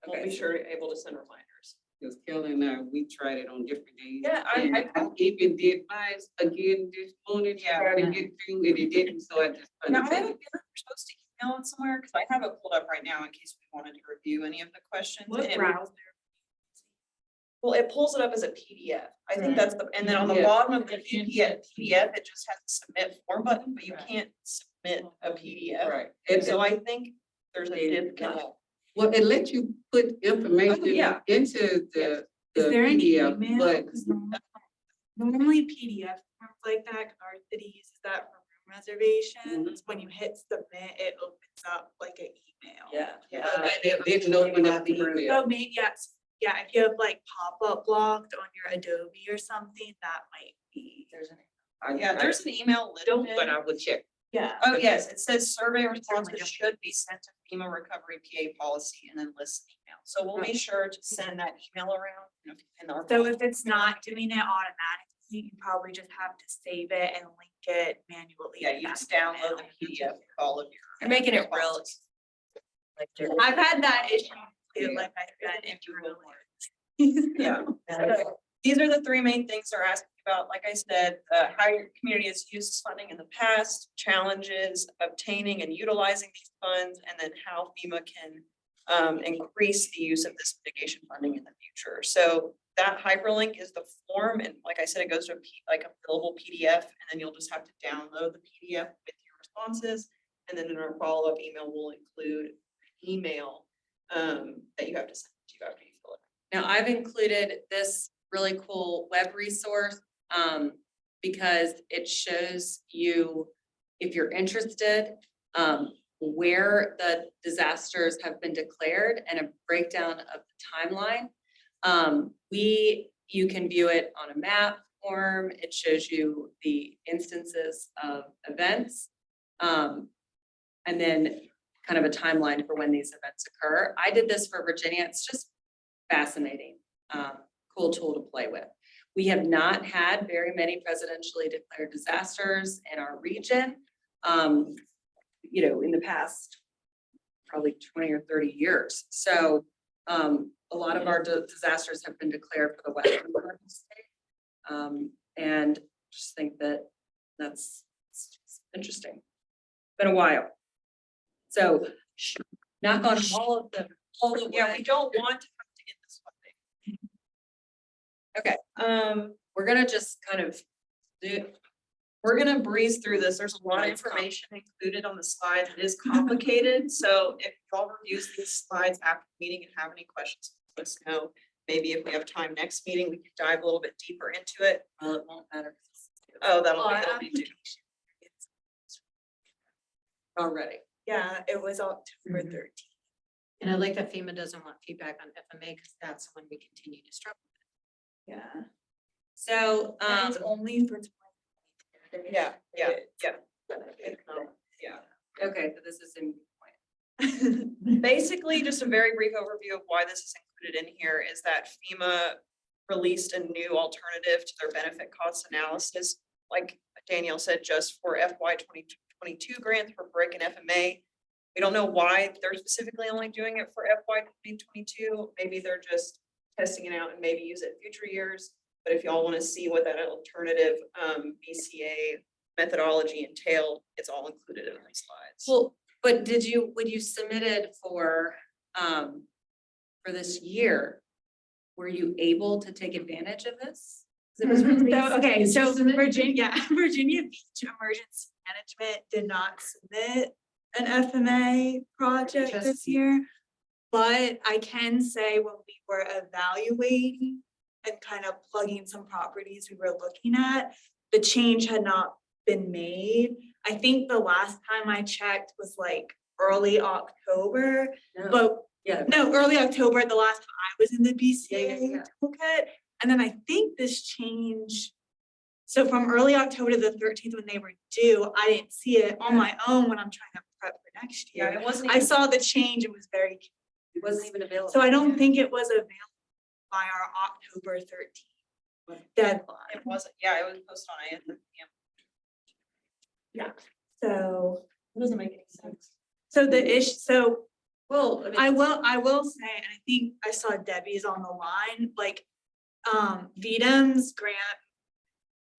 We'll Okay. be sure able to send reminders. Because Kelly and we tried it on different days. Yeah, And I even did mine again this morning, to try to get through, and it didn't, so I just. Now, I have a feeling we're supposed to email it somewhere, because I have it pulled up right now in case we wanted to review any of the questions. What And it- browser? Well, it pulls it up as a PDF. I think Right. that's the, and then on the Yeah. bottom of the PDF, it just has a submit form button, but you can't submit a PDF. Right. And so I think there's a disconnect. Well, it lets you put information yeah. into the Is there an PDF, email? but 'Cause normally PDF forms like that, 'cause our city uses that for room reservations. When you hit submit, it opens up like an email. Yeah. it didn't open up the email. So maybe, yes, yeah, if you have like pop-up blocked on your Adobe or something, that might be. There's an. Yeah, there's an email listed. But I would check. Yeah. Oh, yes, it says survey responses should be sent to FEMA recovery PA policy and then list an email. So we'll be sure to send that email around in our. So if it's not doing it automatically, you probably just have to save it and link it manually. Yeah, you just download the PDF with all of your. You're making it real. responses. I've had that issue too, like I said, internally. Yeah. So these are the three main things they're asking about. Like I said, how your community has used this funding in the past, challenges obtaining and utilizing these funds, and then how FEMA can increase the use of this mitigation funding in the future. So that hyperlink is the form, and like I said, it goes to like a fillable PDF, and then you'll just have to download the PDF with your responses. And then in our follow-up email, we'll include an email that you have to send to after you fill it. Now, I've included this really cool web resource because it shows you, if you're interested, where the disasters have been declared and a breakdown of the timeline. You can view it on a map form. It shows you the instances of events. And then kind of a timeline for when these events occur. I did this for Virginia. It's just fascinating, cool tool to play with. We have not had very many presidentially declared disasters in our region, in the past probably 20 or 30 years. So a lot of our disasters have been declared for the western part of the state. And just think that that's interesting. Been a while. So knock on all of them. Yeah, we don't want to have to get this funding. Okay, we're gonna just kind of we're gonna breeze through this. There's a lot of information included on the slides. It is complicated. So if y'all reviews these slides after the meeting and have any questions, let us know. Maybe if we have time next meeting, we can dive a little bit deeper into it. Well, it won't matter. Oh, that'll be due. Already. Yeah, it was October 13th. And I like that FEMA doesn't want feedback on FMA because that's when we continue to struggle. Yeah. So, And it's only for. Yeah. Yeah. okay, so this is in Basically, just a very brief overview of why this is included in here is that FEMA released a new alternative to their benefit cost analysis. Like Danielle said, just for FY 2022 grants for BRIC and FMA. We don't know why they're specifically only doing it for FY 2022. Maybe they're just testing it out and maybe use it in future years. But if y'all want to see what that alternative BCA methodology entailed, it's all included in these slides. well, but when you submitted for this year, were you able to take advantage of this? 'Cause it was released- So, okay, Did you so submit? Virginia Beach Emergency Management did not submit an FMA project this year. But I can say when we were evaluating and kind of plugging some properties we were looking at, the change had not been made. I think the last time I checked was like early October, No. but Yeah. no, early October, the last time I was in the BCA yeah. toolkit. And then I think this change. So from early October to the 13th when they were due, I didn't see it on my own when I'm trying to prep for next year. Yeah, it wasn't I even, saw the change and was very, It wasn't even available. so I don't think it was available by our October 13th deadline. it wasn't, yeah, it was posted on AM. Yeah, so, It doesn't make any sense. so so Well, I will say, and I think I saw Debbie's on the line, like, VDM's grant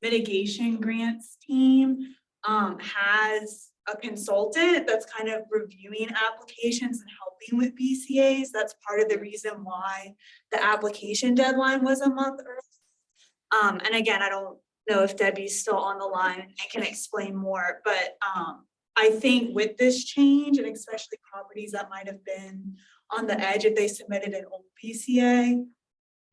mitigation grants team, has a consultant that's kind of reviewing applications and helping with BCAs. That's part of the reason why the application deadline was a month early. And again, I don't know if Debbie's still on the line and can explain more, but, I think with this change and especially properties that might have been on the edge if they submitted an old BCA,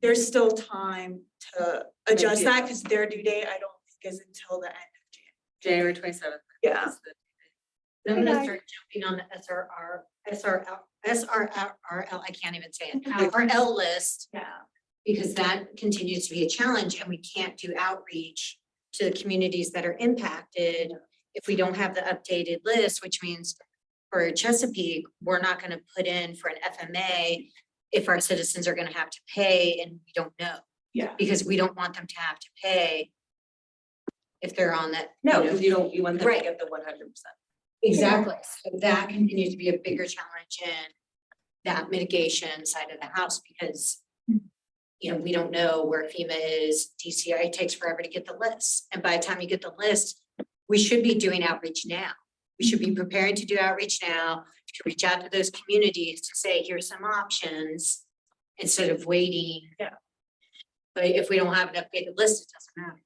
there's still time to adjust that because their due date, I don't think is until the end of January 27th. Yeah. is the- I'm gonna start jumping on the SRRL, I can't even say it, RL list. Yeah. Because that continues to be a challenge and we can't do outreach to the communities that are impacted if we don't have the updated list, which means for Chesapeake, we're not gonna put in for an FMA if our citizens are gonna have to pay and we don't know. Yeah. Because we don't want them to have to pay if they're on that. No, you know. because you want them to Right. get the 100%. Exactly. So that continues to be a bigger challenge in that mitigation side of the house because, you know, we don't know where FEMA is, DCI, it takes forever to get the list. And by the time you get the list, we should be doing outreach now. We should be preparing to do outreach now, to reach out to those communities to say, here's some options instead of waiting. Yeah. But if we don't have an updated list, it doesn't matter.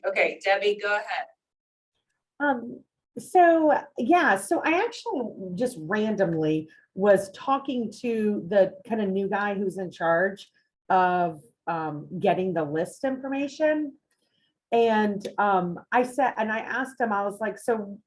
Okay, Debbie, go ahead. So I actually just randomly was talking to the kind of new guy who's in charge of getting the list information. And I asked him, I was like, so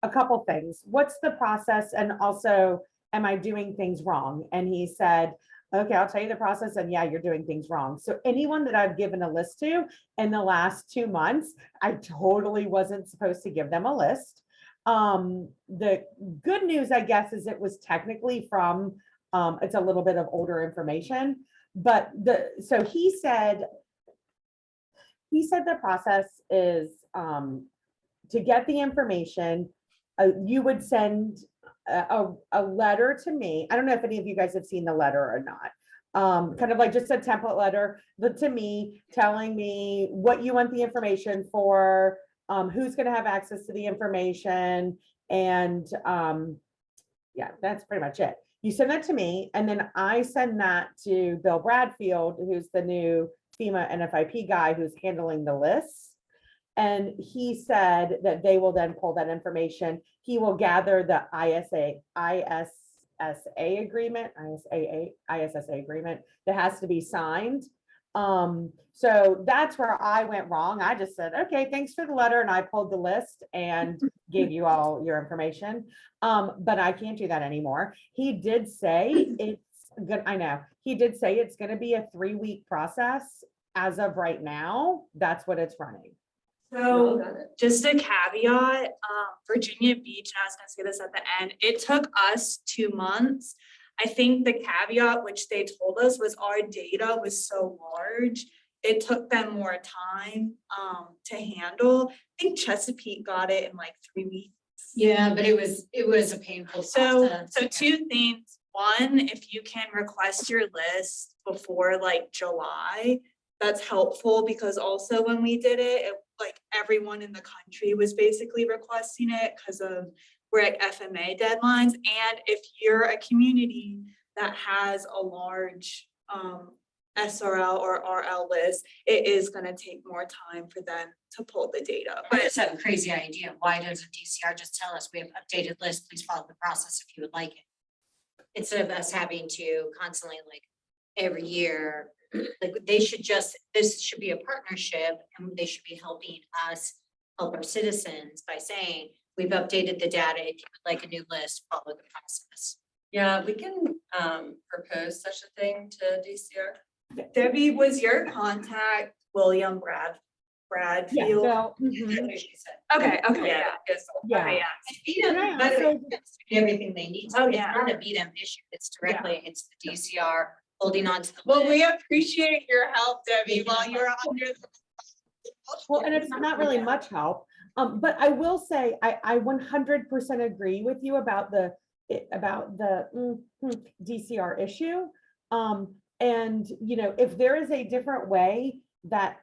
a couple things, what's the process? And also, am I doing things wrong? And he said, okay, I'll tell you the process. And yeah, you're doing things wrong. So anyone that I've given a list to in the last 2 months, I totally wasn't supposed to give them a list. The good news, I guess, is it was technically from, it's a little bit of older information, but so he said the process is, to get the information, you would send a letter to me. I don't know if any of you guys have seen the letter or not. Kind of like just a template letter to me telling me what you want the information for, who's going to have access to the information, and yeah, that's pretty much it. You send that to me, and then I send that to Bill Bradfield, who's the new FEMA NFIP guy who's handling the lists. And he said that they will then pull that information. He will gather the ISSA agreement that has to be signed. So that's where I went wrong. I just said, okay, thanks for the letter. And I pulled the list and gave you all your information. But I can't do that anymore. He did say it's good. I know he did say it's going to be a 3-week process. As of right now, that's what it's running. So just a caveat, Virginia Beach, and I was gonna say this at the end, it took us 2 months. I think the caveat which they told us was our data was so large, it took them more time to handle. I think Chesapeake got it in like 3 weeks. Yeah, but it was a painful process. So 2 things. One, if you can request your list before like July, that's helpful because also when we did it, like everyone in the country was basically requesting it because of we're at FMA deadlines. And if you're a community that has a large SRL or RL list, it is going to take more time for them to pull the data. I just have a crazy idea. Why doesn't DCR just tell us we have updated list, please follow the process if you would like it? Instead of us having to constantly like every year, like this should be a partnership and they should be helping us help our citizens by saying, we've updated the data. If you would like a new list, follow the process. Yeah, we can propose such a thing to DCR. Debbie, was your contact William Bradfield? Okay, Yeah. Okay, yeah. Everything they need. Oh, It's yeah. not a VDM issue. It's directly, it's the DCR holding on to the. Well, list. we appreciate your help, Debbie, while you're under the. Well, and it's not really much help. But I will say, I 100% agree with you about the DCR issue. And, you know, if there is a different way that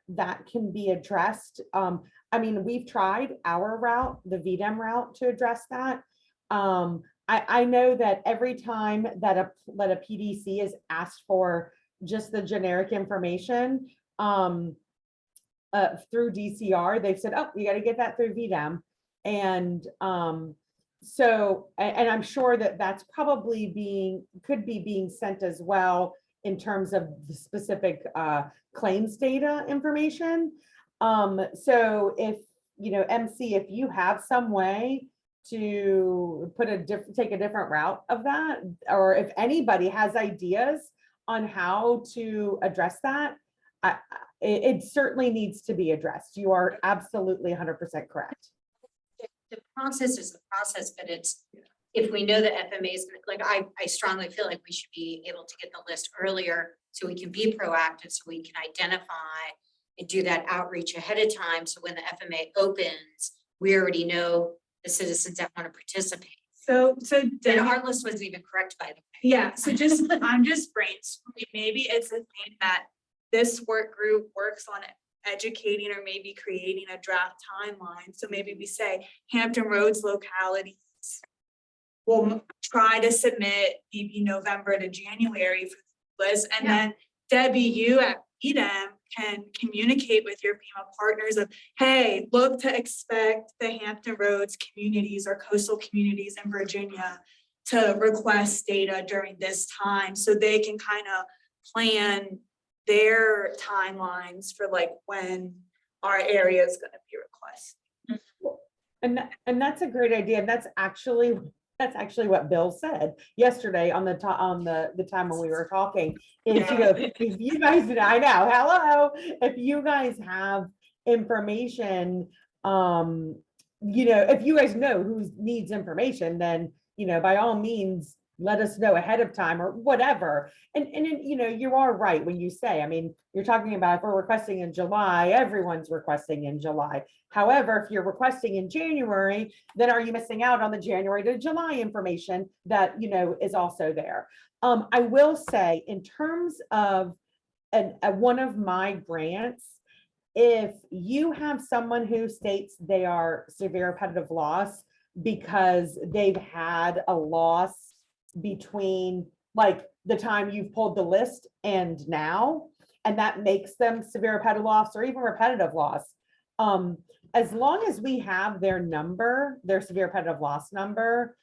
can be addressed, I mean, we've tried our route, the VDM route, to address that. I know that every time that a PDC is asked for just the generic information, through DCR, they've said, oh, you got to get that through VDM. And so, and I'm sure that that's probably could be being sent as well in terms of the specific claims data information. So if, you know, MC, if you have some way to take a different route of that, or if anybody has ideas on how to address that, it certainly needs to be addressed. You are absolutely 100% correct. the process is the process, but it's, if we know that FMA is, like, I strongly feel like we should be able to get the list earlier so we can be proactive, so we can identify and do that outreach ahead of time. So when the FMA opens, we already know the citizens that want to participate. So And Debbie, our list wasn't even correct, by the way. yeah, so just, I'm just brainstorming, maybe it's a thing that this work group works on educating or maybe creating a draft timeline. So maybe we say Hampton Roads localities will try to submit maybe November to January for the list. And then Debbie, you at EDM can communicate with your FEMA partners of, hey, look to expect the Hampton Roads communities or coastal communities in Virginia to request data during this time, so they can kind of plan their timelines for like when our area is going to be requested. And that's a great idea. And that's actually what Bill said yesterday on the time when we were talking, is, you know, if you guys, I know, hello, if you guys have information, you know, if you guys know who needs information, then, you know, by all means, let us know ahead of time or whatever. And you know, you are right when you say, I mean, you're talking about if we're requesting in July, everyone's requesting in July. However, if you're requesting in January, then are you missing out on the January to July information that, you know, is also there? I will say, in terms of one of my grants, if you have someone who states they are severe repetitive loss because they've had a loss between like the time you've pulled the list and now, and that makes them severe repetitive loss or even repetitive loss. As long as we have their number, their severe repetitive loss number,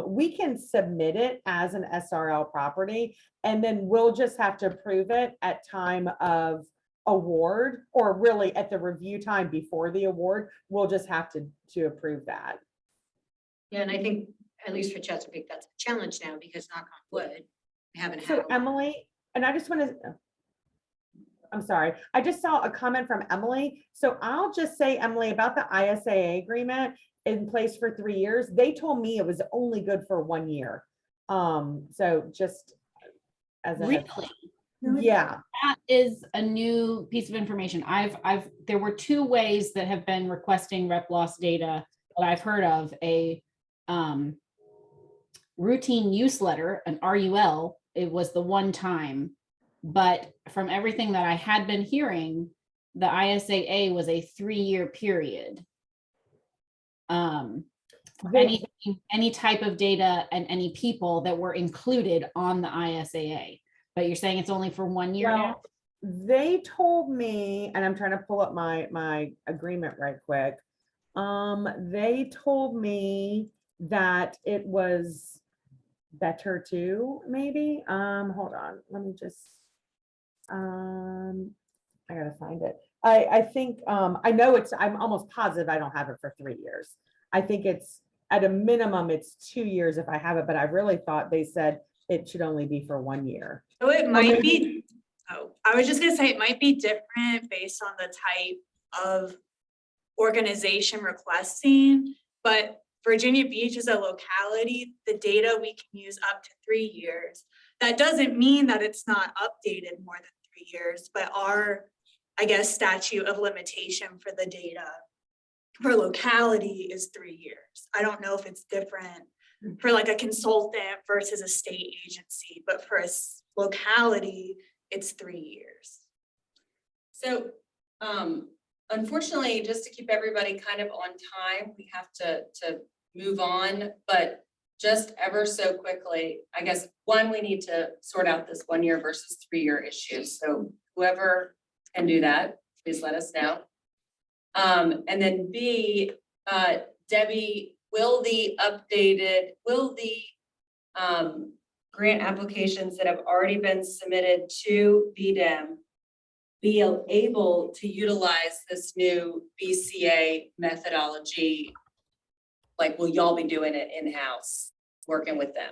we can submit it as an SRL property, and then we'll just have to approve it at time of award, or really at the review time before the award. We'll just have to approve that. Yeah, and I think, at least for Chesapeake, that's a challenge now, because knock on wood, we haven't had. So Emily, and I just want to, I'm sorry, I just saw a comment from Emily. So I'll just say, Emily, about the ISAA agreement in place for 3 years, they told me it was only good for 1 year. So just as a heads up. Yeah. That is a new piece of information. There were 2 ways that have been requesting rep loss data that I've heard of. A routine use letter, an RUL, it was the one time, but from everything that I had been hearing, the ISAA was a 3-year period. Any type of data and any people that were included on the ISAA, but you're saying it's only for 1 year now? They told me, and I'm trying to pull up my agreement right quick. They told me that it was better too, maybe. Hold on, let me just, I gotta find it. I think, I know I'm almost positive I don't have it for 3 years. I think it's, at a minimum, it's 2 years if I have it, but I really thought they said it should only be for 1 year. So it might be, I was just gonna say, it might be different based on the type of organization requesting, but Virginia Beach is a locality. The data we can use up to 3 years. That doesn't mean that it's not updated more than 3 years, but our, I guess, statute of limitation for the data for locality is 3 years. I don't know if it's different for like a consultant versus a state agency, but for a locality, it's 3 years. So, unfortunately, just to keep everybody kind of on time, we have to move on, but just ever so quickly, I guess, one, we need to sort out this 1 year versus 3 year issues. So whoever can do that, please let us know. And then B, Debbie, will the grant applications that have already been submitted to BDEM be able to utilize this new BCA methodology? Like, will y'all be doing it in-house, working with them?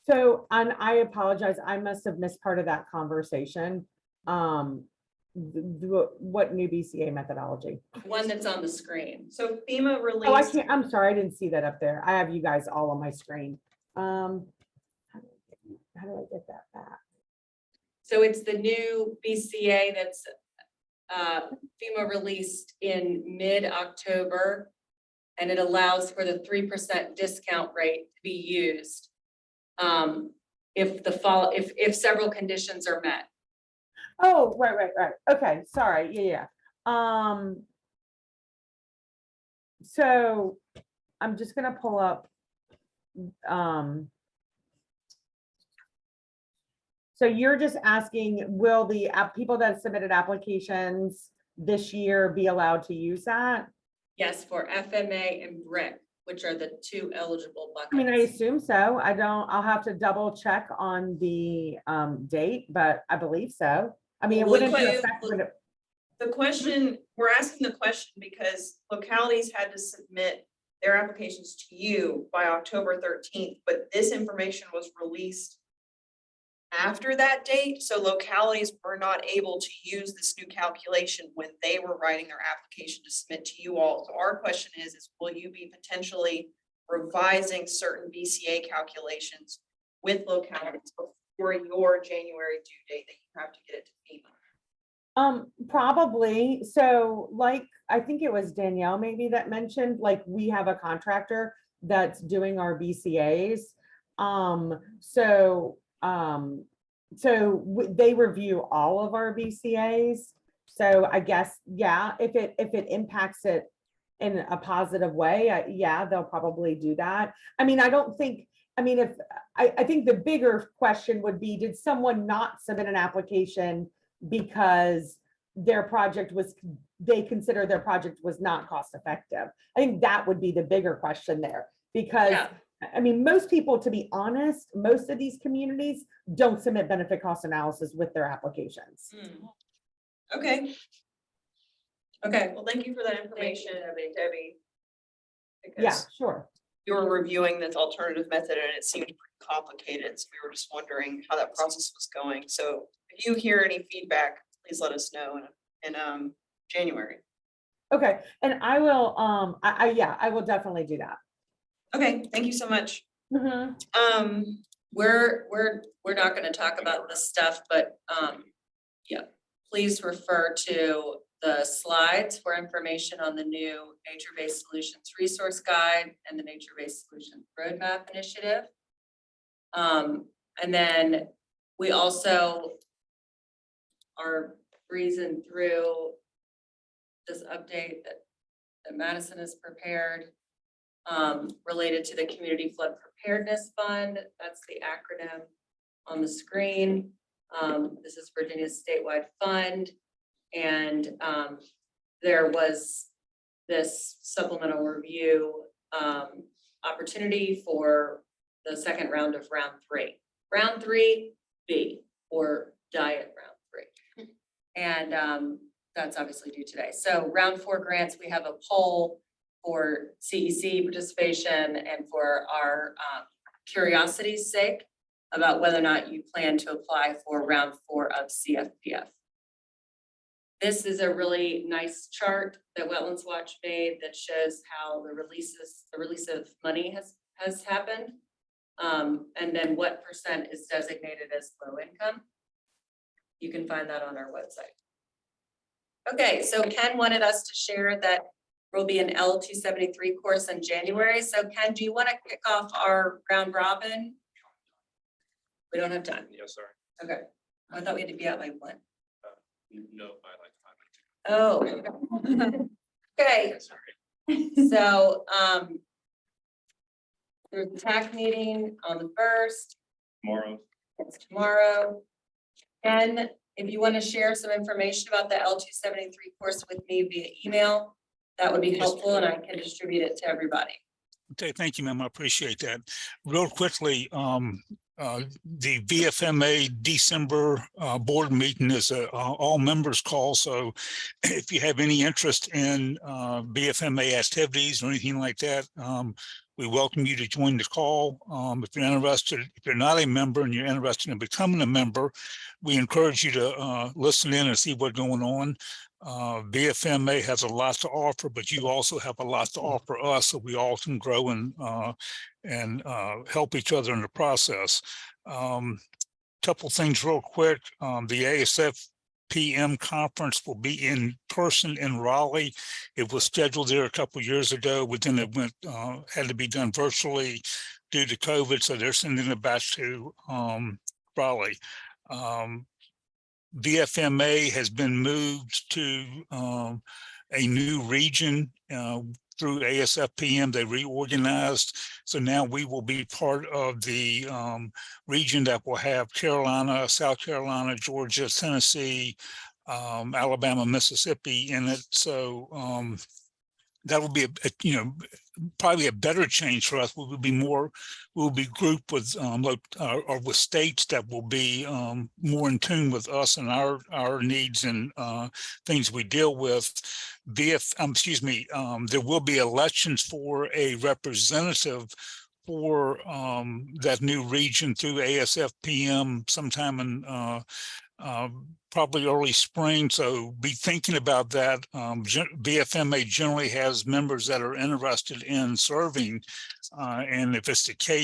So, and I apologize, I must have missed part of that conversation. what new BCA methodology? One that's on the screen. So FEMA Oh, I released, can't, I'm sorry, I didn't see that up there. I have you guys all on my screen. How do I get that back? So it's the new BCA that's FEMA released in mid-October. And it allows for the 3% discount rate to be used if several conditions are met. Oh, right. Okay, sorry, yeah. So I'm just gonna pull up, so you're just asking, will the people that submitted applications this year be allowed to use that? Yes, for FMA and BRIC, which are the two eligible buckets. I mean, I assume so. I'll have to double check on the date, but I believe so. I mean, it Well, wouldn't. the question, we're asking the question because localities had to submit their applications to you by October 13th, but this information was released after that date, so localities were not able to use this new calculation when they were writing their application to submit to you all. So our question is will you be potentially revising certain BCA calculations with localities before your January due date that you have to get it to FEMA? Probably. So like, I think it was Danielle maybe that mentioned, like, we have a contractor that's doing our BCAs. They review all of our BCAs. So I guess, yeah, if it impacts it in a positive way, yeah, they'll probably do that. I mean, I think the bigger question would be, did someone not submit an application because they consider their project was not cost effective? I think that would be the bigger question there, because I mean, most people, to be honest, most of these communities don't submit benefit cost analysis with their applications. Okay. Okay, well, thank you for that information, Debbie. Yeah, Because sure. you were reviewing this alternative method and it seemed pretty complicated, so we were just wondering how that process was going. So if you hear any feedback, please let us know in January. Okay, and I will, I will definitely do that. Okay, thank you so much. Mm-hmm. We're not going to talk about this stuff, but yeah, please refer to the slides for information on the new Nature-Based Solutions Resource Guide and the Nature-Based Solutions Roadmap Initiative. And then we also are breezing through this update that Madison has prepared related to the Community Flood Preparedness Fund. That's the acronym on the screen. This is Virginia's statewide fund. And there was this supplemental review opportunity for the second round of round 3. Round 3B, or diet round 3. And that's obviously due today. So round 4 grants, we have a poll for CEC participation and for our curiosity's sake about whether or not you plan to apply for round 4 of CFPF. This is a really nice chart that Wetlands Watch made that shows how the release of money has happened. And then what percent is designated as low income. You can find that on our website. Okay, so Ken wanted us to share that there will be an L273 course in January. So Ken, do you want to kick off our round robin? We don't have time. Yes, sorry. Okay, I thought we had to be out by 1. No, I like Oh, okay. So, there's a TAC meeting on the 1st. tomorrow. It's tomorrow. And if you want to share some information about the L273 course with me via email, that would be helpful and I can distribute it to everybody. Okay, thank you, ma'am. I appreciate that. Real quickly, the VFMA December board meeting is a all members call. So if you have any interest in VFMA activities or anything like that, We welcome you to join the call. If you're interested, if you're not a member and you're interested in becoming a member, we encourage you to listen in and see what's going on. VFMA has a lot to offer, but you also have a lot to offer us, so we all can grow and help each other in the process. Couple things real quick. The ASF PM conference will be in person in Raleigh. It was scheduled there a couple years ago, but then it had to be done virtually due to COVID, so they're sending it back to Raleigh. VFMA has been moved to a new region through ASFPM. They reorganized. So now we will be part of the region that will have Carolina, South Carolina, Georgia, Tennessee, Alabama, Mississippi in it. So that will be probably a better change for us. We'll be grouped with or with states that will be more in tune with us and our needs and things we deal with. There will be elections for a representative for that new region through ASFPM sometime in probably early spring, so be thinking about that. VFMA generally has members that are interested in serving, and if it's the case,